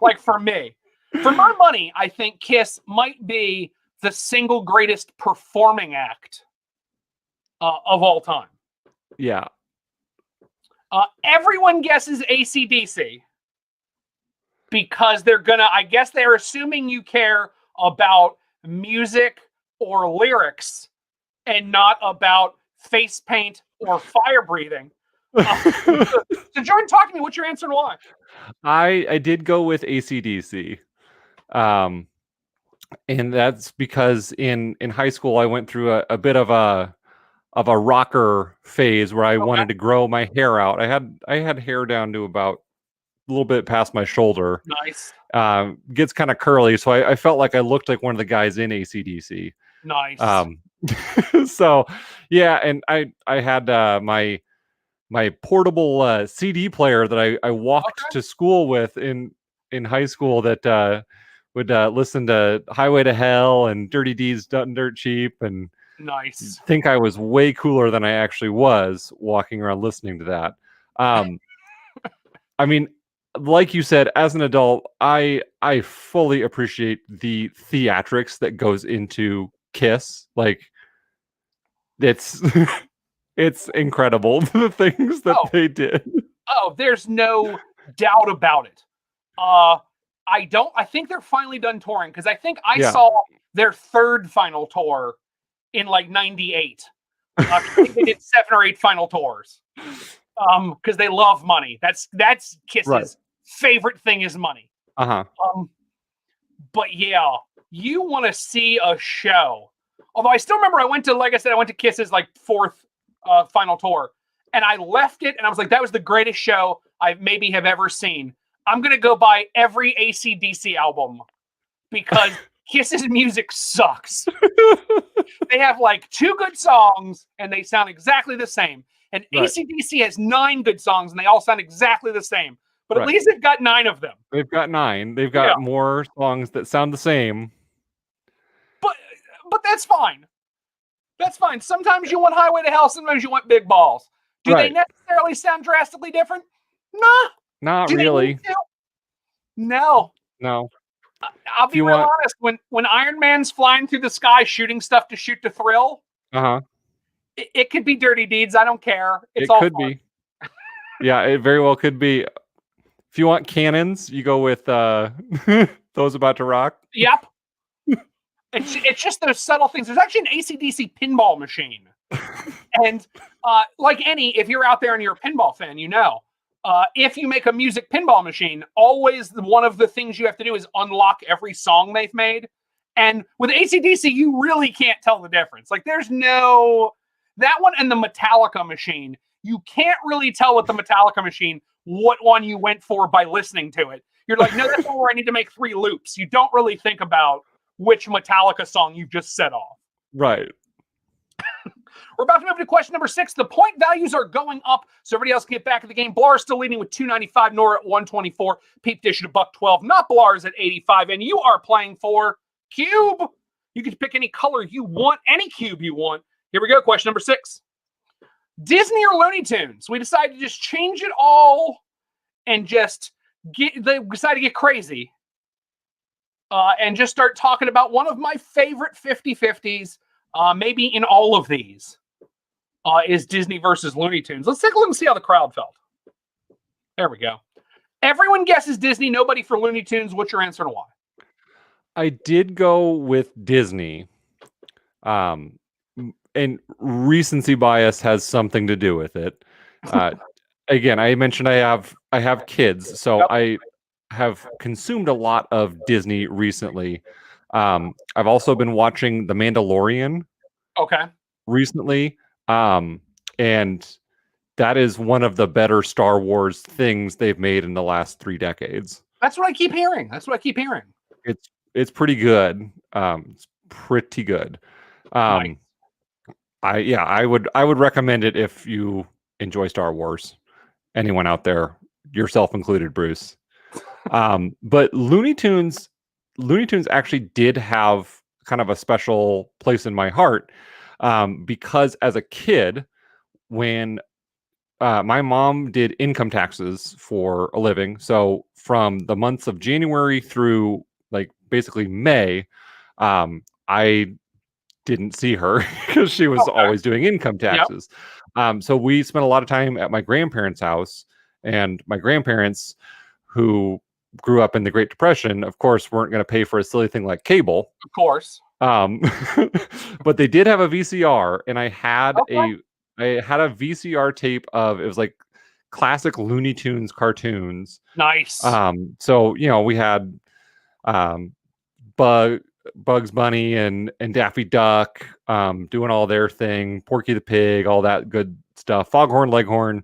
Like for me. For my money, I think Kiss might be the single greatest performing act of all time. Yeah. Everyone guesses AC/DC because I guess they're assuming you care about music or lyrics and not about face paint or fire breathing. So Jordan, talk to me. What's your answer and why? I did go with AC/DC. And that's because in high school I went through a bit of a rocker phase where I wanted to grow my hair out. I had hair down to about a little bit past my shoulder. Nice. Gets kind of curly, so I felt like I looked like one of the guys in AC/DC. Nice. So yeah, and I had my portable CD player that I walked to school with in high school that would listen to Highway to Hell and Dirty Deeds Done Dirt Cheap and nice. think I was way cooler than I actually was walking around listening to that. I mean, like you said, as an adult, I fully appreciate the theatrics that goes into Kiss. Like it's it's incredible the things that they did. Oh, there's no doubt about it. I think they're finally done touring because I think I saw their third final tour in like 98. They did 7 or 8 final tours. Because they love money. That's Kiss's favorite thing is money. But yeah, you want to see a show. Although I still remember I went to Kiss's like 4th final tour, and I left it and I was like, that was the greatest show I maybe have ever seen. I'm gonna go buy every AC/DC album because Kiss's music sucks. They have like 2 good songs and they sound exactly the same. And AC/DC has 9 good songs and they all sound exactly the same. But at least they've got 9 of them. They've got 9. They've got more songs that sound the same. But that's fine. That's fine. Sometimes you want Highway to Hell. Sometimes you want Big Balls. Do they necessarily sound drastically different? Nah. Not really. No. No. I'll be real honest. When Iron Man's flying through the sky shooting stuff to shoot to thrill, it could be Dirty Deeds. I don't care. It could be. Yeah, it very well could be. If you want cannons, you go with Those About to Rock. Yep. It's just those subtle things. There's actually an AC/DC pinball machine. And if you're out there and you're a pinball fan, you know, if you make a music pinball machine, always one of the things you have to do is unlock every song they've made. And with AC/DC, you really can't tell the difference. Like there's that one and the Metallica machine, you can't really tell with the Metallica machine what one you went for by listening to it. You're like, no, that's one where I need to make 3 loops. You don't really think about which Metallica song you just set off. Right. We're about to move to question number 6. The point values are going up, so everybody else can get back in the game. Blar still leading with 295, Nora at 124, Peep Dish at $112, Not Blar's at 85, and you are playing for Cube. You can pick any color you want, any cube you want. Here we go, question number 6. Disney or Looney Tunes? We decided to just change it all and just decide to get crazy and just start talking about one of my favorite 50-50s, maybe in all of these, is Disney versus Looney Tunes. Let's take a look and see how the crowd felt. There we go. Everyone guesses Disney, nobody for Looney Tunes. What's your answer and why? I did go with Disney. And recency bias has something to do with it. Again, I mentioned I have kids, so Yep. I have consumed a lot of Disney recently. I've also been watching The Mandalorian recently. And that is one of the better Star Wars things they've made in the last 3 decades. That's what I keep hearing. It's pretty good. It's pretty good. Nice. I would recommend it if you enjoy Star Wars. Anyone out there, yourself included, Bruce. But Looney Tunes actually did have kind of a special place in my heart, because as a kid, when my mom did income taxes for a living, so from the months of January through like basically May, I didn't see her because she was always doing income taxes. Yep. So we spent a lot of time at my grandparents' house, and my grandparents, who grew up in the Great Depression, of course, weren't going to pay for a silly thing like cable. Of course. But they did have a VCR, and I had a VCR tape of, it was like classic Looney Tunes cartoons. Nice. So, we had Bugs Bunny and Daffy Duck doing all their thing, Porky the Pig, all that good stuff, Foghorn Leghorn,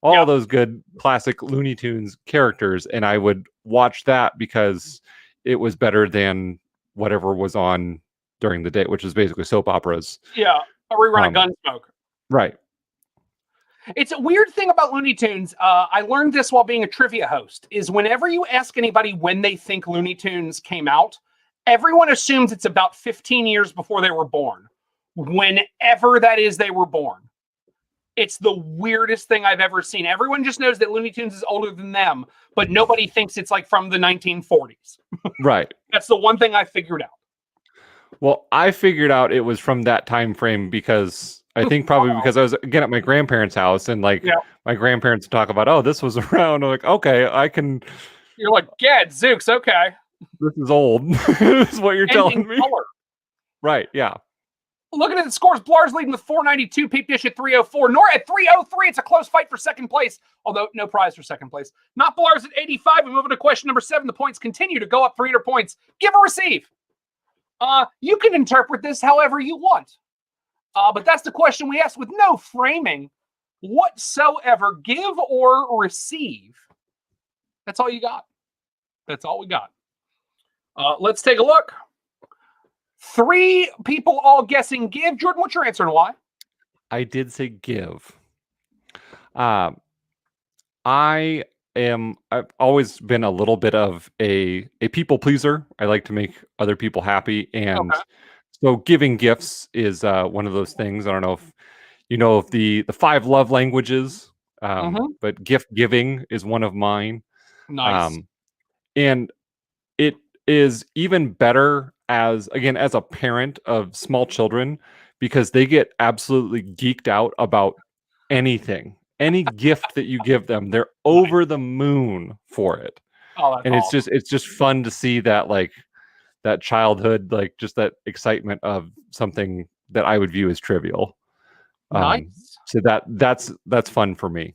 all those good classic Looney Tunes characters, and I would watch that because it was better than whatever was on during the day, which is basically soap operas. Yeah, a rerun of Gunsmoke. Right. It's a weird thing about Looney Tunes. I learned this while being a trivia host, is whenever you ask anybody when they think Looney Tunes came out, everyone assumes it's about 15 years before they were born. Whenever that is they were born. It's the weirdest thing I've ever seen. Everyone just knows that Looney Tunes is older than them, but nobody thinks it's like from the 1940s. Right. That's the one thing I figured out. Well, I figured out it was from that time frame because I think probably because I was, again, at my grandparents' house, and my grandparents talk about, oh, this was around. I'm like, okay, I can. You're like, yeah, Zooks, okay. This is old. This is what you're telling me. Color. Right, yeah. Looking at the scores, Blar's leading with 492, Peep Dish at 304, Nora at 303. It's a close fight for second place, although no prize for second place. Not Blar's at 85. We move on to question number 7. The points continue to go up, 300 points. Give or receive? You can interpret this however you want. But that's the question we asked with no framing whatsoever. Give or receive? That's all you got. That's all we got. Let's take a look. 3 people all guessing give. Jordan, what's your answer and why? I did say give. I've always been a little bit of a people pleaser. I like to make other people happy. And so giving gifts is one of those things. I don't know if you know of the 5 love languages, but gift giving is one of mine. Nice. And it is even better as a parent of small children, because they get absolutely geeked out about anything. Any gift that you give them, they're over the moon for it. Oh, that's and awesome. it's just fun to see that, like, that childhood, like just that excitement of something that I would view as trivial. Nice. So that's fun for me.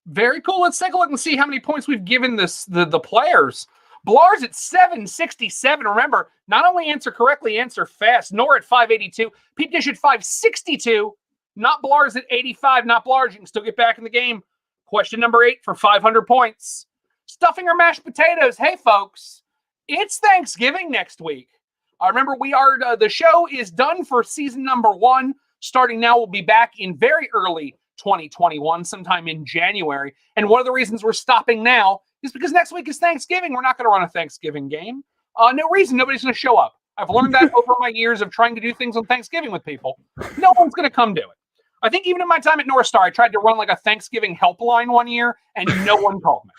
Very cool. Let's take a look and see how many points we've given the players. Blar's at 767. Remember, not only answer correctly, answer fast. Nora at 582. Peep Dish at 562. Not Blar's at 85. Not Blar's. You can still get back in the game. Question number 8 for 500 points. Stuffing or mashed potatoes? Hey, folks, it's Thanksgiving next week. Remember, we are the show is done for season number 1. starting now. We'll be back in very early 2021, sometime in January. And one of the reasons we're stopping now is because next week is Thanksgiving. We're not going to run a Thanksgiving game. No reason. Nobody's going to show up. I've learned that over my years of trying to do things on Thanksgiving with people. No one's going to come do it. I think even in my time at North Star, I tried to run like a Thanksgiving helpline one year, and no one called me.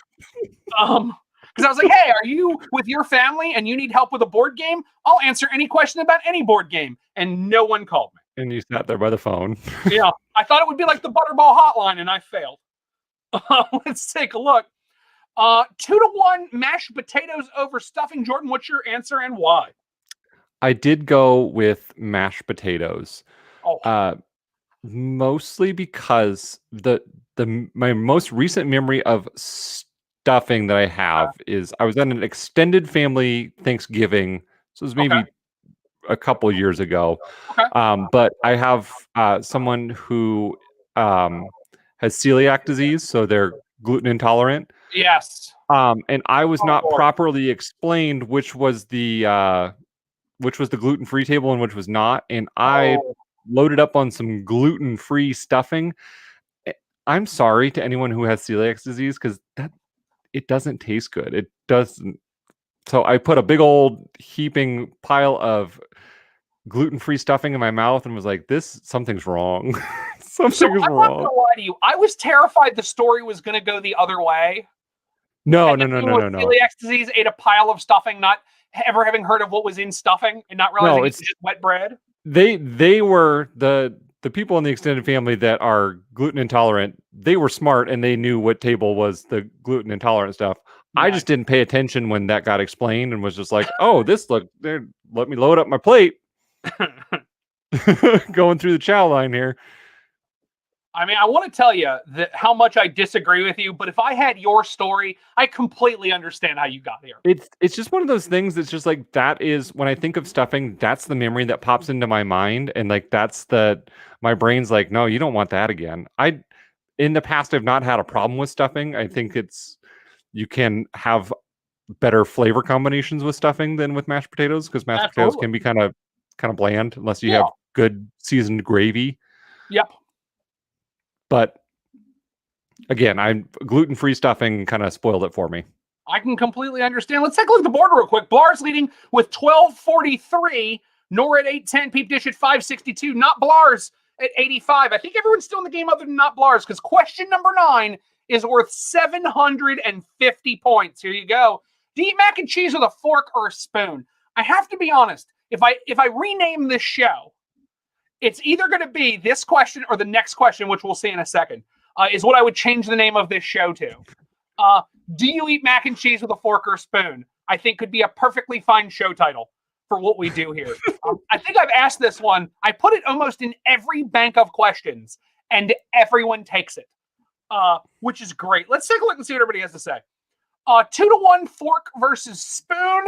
Because I was like, hey, are you with your family and you need help with a board game? I'll answer any question about any board game. And no one called me. And you sat there by the phone. Yeah, I thought it would be like the Butterball hotline, and I failed. Let's take a look. 2-1 mashed potatoes over stuffing. Jordan, what's your answer and why? I did go with mashed potatoes. Oh. Mostly because my most recent memory of stuffing that I have is I was at an extended family Thanksgiving. So it was maybe a couple years ago. Okay. But I have someone who has celiac disease, so they're gluten intolerant. Yes. And I was not properly explained which was the gluten-free table and which was not. And I loaded up on some gluten-free stuffing. I'm sorry to anyone who has celiac disease because it doesn't taste good. It doesn't. So I put a big old heaping pile of gluten-free stuffing in my mouth and was like, something's wrong. Something's wrong. I'm not gonna lie to you. I was terrified the story was going to go the other way. No. Celiac disease ate a pile of stuffing, not ever having heard of what was in stuffing and not realizing it's just wet bread. They were the people in the extended family that are gluten intolerant. They were smart and they knew what table was the gluten intolerant stuff. Nice. I just didn't pay attention when that got explained and was just like, oh, let me load up my plate. Going through the chow line here. I mean, I want to tell you how much I disagree with you, but if I had your story, I completely understand how you got here. It's just one of those things that's just like, that is, when I think of stuffing, that's the memory that pops into my mind. And like, my brain's like, no, you don't want that again. In the past, I've not had a problem with stuffing. I think you can have better flavor combinations with stuffing than with mashed potatoes, because mashed potatoes can be kind of bland unless you have good seasoned gravy. Yep. But again, gluten-free stuffing kind of spoiled it for me. I can completely understand. Let's take a look at the board real quick. Blar's leading with 1243. Nora at 810. Peep Dish at 562. Not Blar's at 85. I think everyone's still in the game other than Not Blar's, because question number 9 is worth 750 points. Here you go. Do you eat mac and cheese with a fork or a spoon? I have to be honest. If I rename this show, it's either going to be this question or the next question, which we'll see in a second, is what I would change the name of this show to. Do you eat mac and cheese with a fork or a spoon? I think could be a perfectly fine show title for what we do here. I think I've asked this one. I put it almost in every bank of questions, and everyone takes it, which is great. Let's take a look and see what everybody has to say. 2-1 fork versus spoon.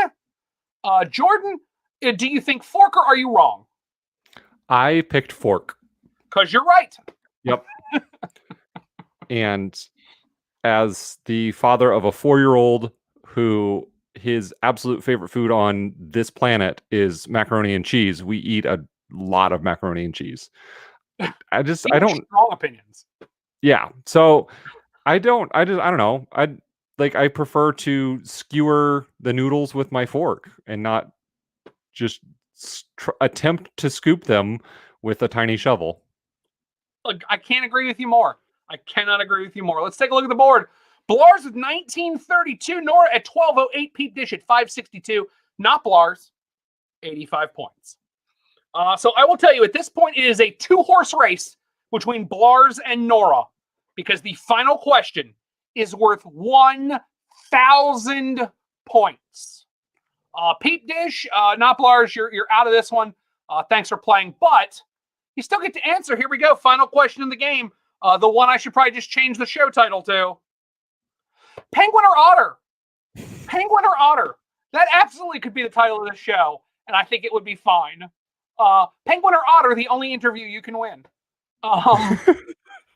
Jordan, do you think fork or are you wrong? I picked fork. Because you're right. Yep. And as the father of a 4-year-old who his absolute favorite food on this planet is macaroni and cheese, we eat a lot of macaroni and cheese. I don't strong opinions. Yeah. So I don't know. I prefer to skewer the noodles with my fork and not just attempt to scoop them with a tiny shovel. Look, I can't agree with you more. I cannot agree with you more. Let's take a look at the board. Blar's with 1932. Nora at 1208. Peep Dish at 562. Not Blar's, 85 points. So I will tell you, at this point, it is a 2-horse race between Blar's and Nora, because the final question is worth 1,000 points. Peep Dish, Not Blar's, you're out of this one. Thanks for playing, but you still get to answer. Here we go. Final question in the game. The one I should probably just change the show title to. Penguin or Otter? Penguin or Otter? That absolutely could be the title of the show, and I think it would be fine. Penguin or Otter, the only interview you can win.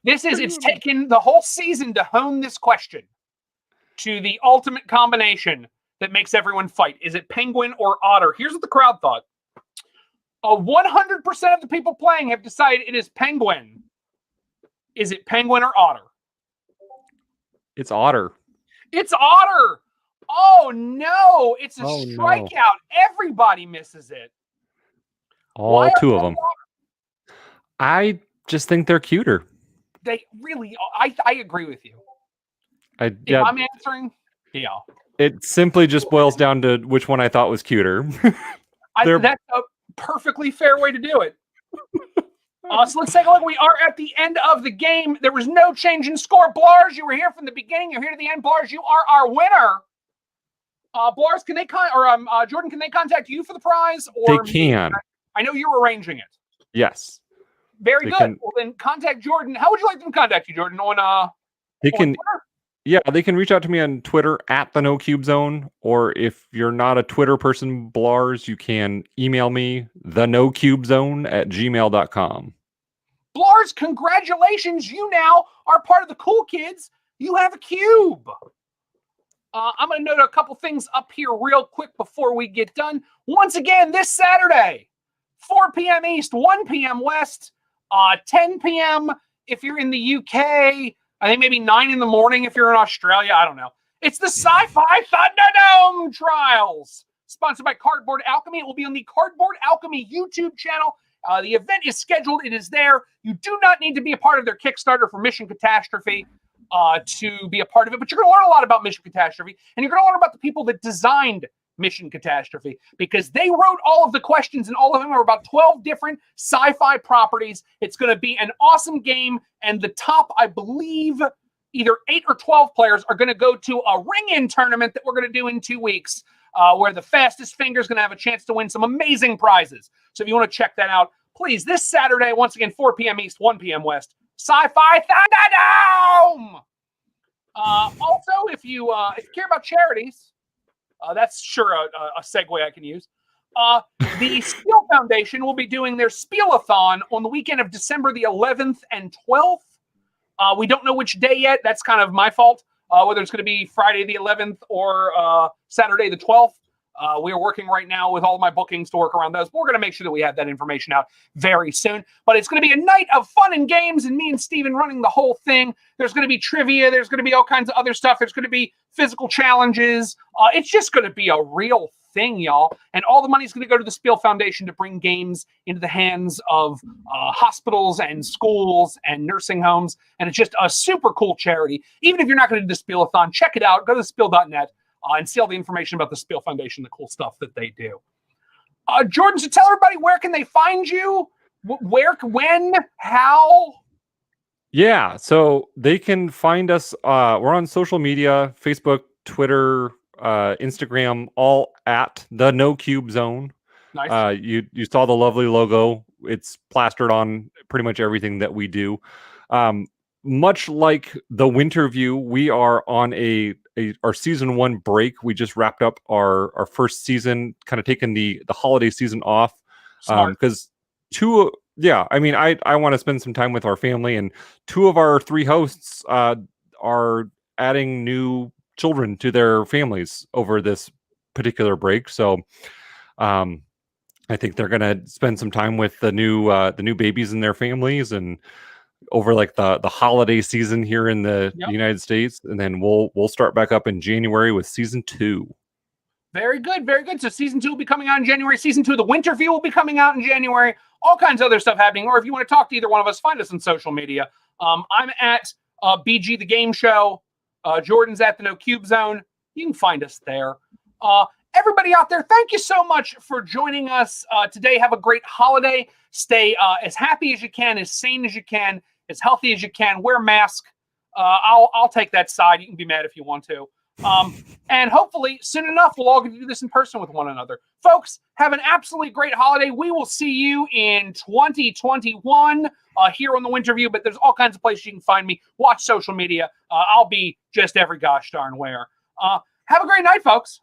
It's taken the whole season to hone this question to the ultimate combination that makes everyone fight. Is it penguin or otter? Here's what the crowd thought. 100% of the people playing have decided it is penguin. Is it penguin or otter? It's otter. It's otter. Oh, no. It's a strikeout. No. Everybody misses it. All two of them. I just think they're cuter. They really are. I agree with you. Yeah. I'm answering, yeah. It simply just boils down to which one I thought was cuter. That's a perfectly fair way to do it. So let's take a look. We are at the end of the game. There was no change in score. Blars, you were here from the beginning. You're here to the end. Blars, you are our winner. Blars, can they Jordan, can they contact you for the prize? Or they can. I know you're arranging it. Yes. Very good. Well, then contact Jordan. How would you like them to contact you, Jordan? They can. Twitter? Yeah, they can reach out to me on Twitter at the No Cube Zone, or if you're not a Twitter person, Blars, you can email me thenocubezone@gmail.com. Blars, congratulations! You now are part of the cool kids. You have a cube. I'm going to note a couple things up here real quick before we get done. Once again, this Saturday, 4 p.m. East, 1 p.m. West, 10 p.m. if you're in the UK. I think maybe 9 in the morning if you're in Australia. I don't know. It's the Sci-Fi Thunderdome Trials, sponsored by Cardboard Alchemy. It will be on the Cardboard Alchemy YouTube channel. The event is scheduled. It is there. You do not need to be a part of their Kickstarter for Mission Catastrophe to be a part of it, but you're going to learn a lot about Mission Catastrophe, and you're going to learn about the people that designed Mission Catastrophe, because they wrote all of the questions, and all of them are about 12 different sci-fi properties. It's going to be an awesome game, and the top, I believe, either 8 or 12 players are going to go to a ring-in tournament that we're going to do in 2 weeks, where the fastest finger is going to have a chance to win some amazing prizes. So if you want to check that out, please, this Saturday, once again, 4 p.m. East, 1 p.m. West, Sci-Fi Thunderdome! Also, if you care about charities, that's sure a segue I can use. The Spiel Foundation will be doing their Spielathon on the weekend of December the 11th and 12th. We don't know which day yet. That's kind of my fault, whether it's going to be Friday the 11th or Saturday the 12th. We are working right now with all my bookings to work around those. But we're going to make sure that we have that information out very soon. But it's going to be a night of fun and games, and me and Steven running the whole thing. There's going to be trivia. There's going to be all kinds of other stuff. There's going to be physical challenges. It's just going to be a real thing, y'all. And all the money is going to go to the Spiel Foundation to bring games into the hands of hospitals and schools and nursing homes. And it's just a super cool charity. Even if you're not going to do the Spielathon, check it out. Go to spiel.net. And see all the information about the Spiel Foundation, the cool stuff that they do. Jordan, so tell everybody, where can they find you? Where, when, how? Yeah, so they can find us. We're on social media, Facebook, Twitter, Instagram, all at the No Cube Zone. Nice. You saw the lovely logo. It's plastered on pretty much everything that we do. Much like the WINterview, we are on our season 1 break. We just wrapped up our first season, kind of taking the holiday season off. Because I want to spend some time with our family, and 2 of our 3 hosts are adding new children to their families over this particular break. So I think they're going to spend some time with the new babies and their families, and over like the holiday season here in the United States, and then we'll start back up in January with season 2. Very good, very good. So season 2 will be coming out in January. Season 2 of the WINterview will be coming out in January. All kinds of other stuff happening. Or if you want to talk to either one of us, find us on social media. I'm at BG the Game Show. Jordan's at the No Cube Zone. You can find us there. Everybody out there, thank you so much for joining us today. Have a great holiday. Stay as happy as you can, as sane as you can, as healthy as you can. Wear a mask. I'll take that side. You can be mad if you want to. And hopefully soon enough, we'll all get to do this in person with one another. Folks, have an absolutely great holiday. We will see you in 2021 here on the WINterview, but there's all kinds of places you can find me. Watch social media. I'll be just every gosh darn where. Have a great night, folks.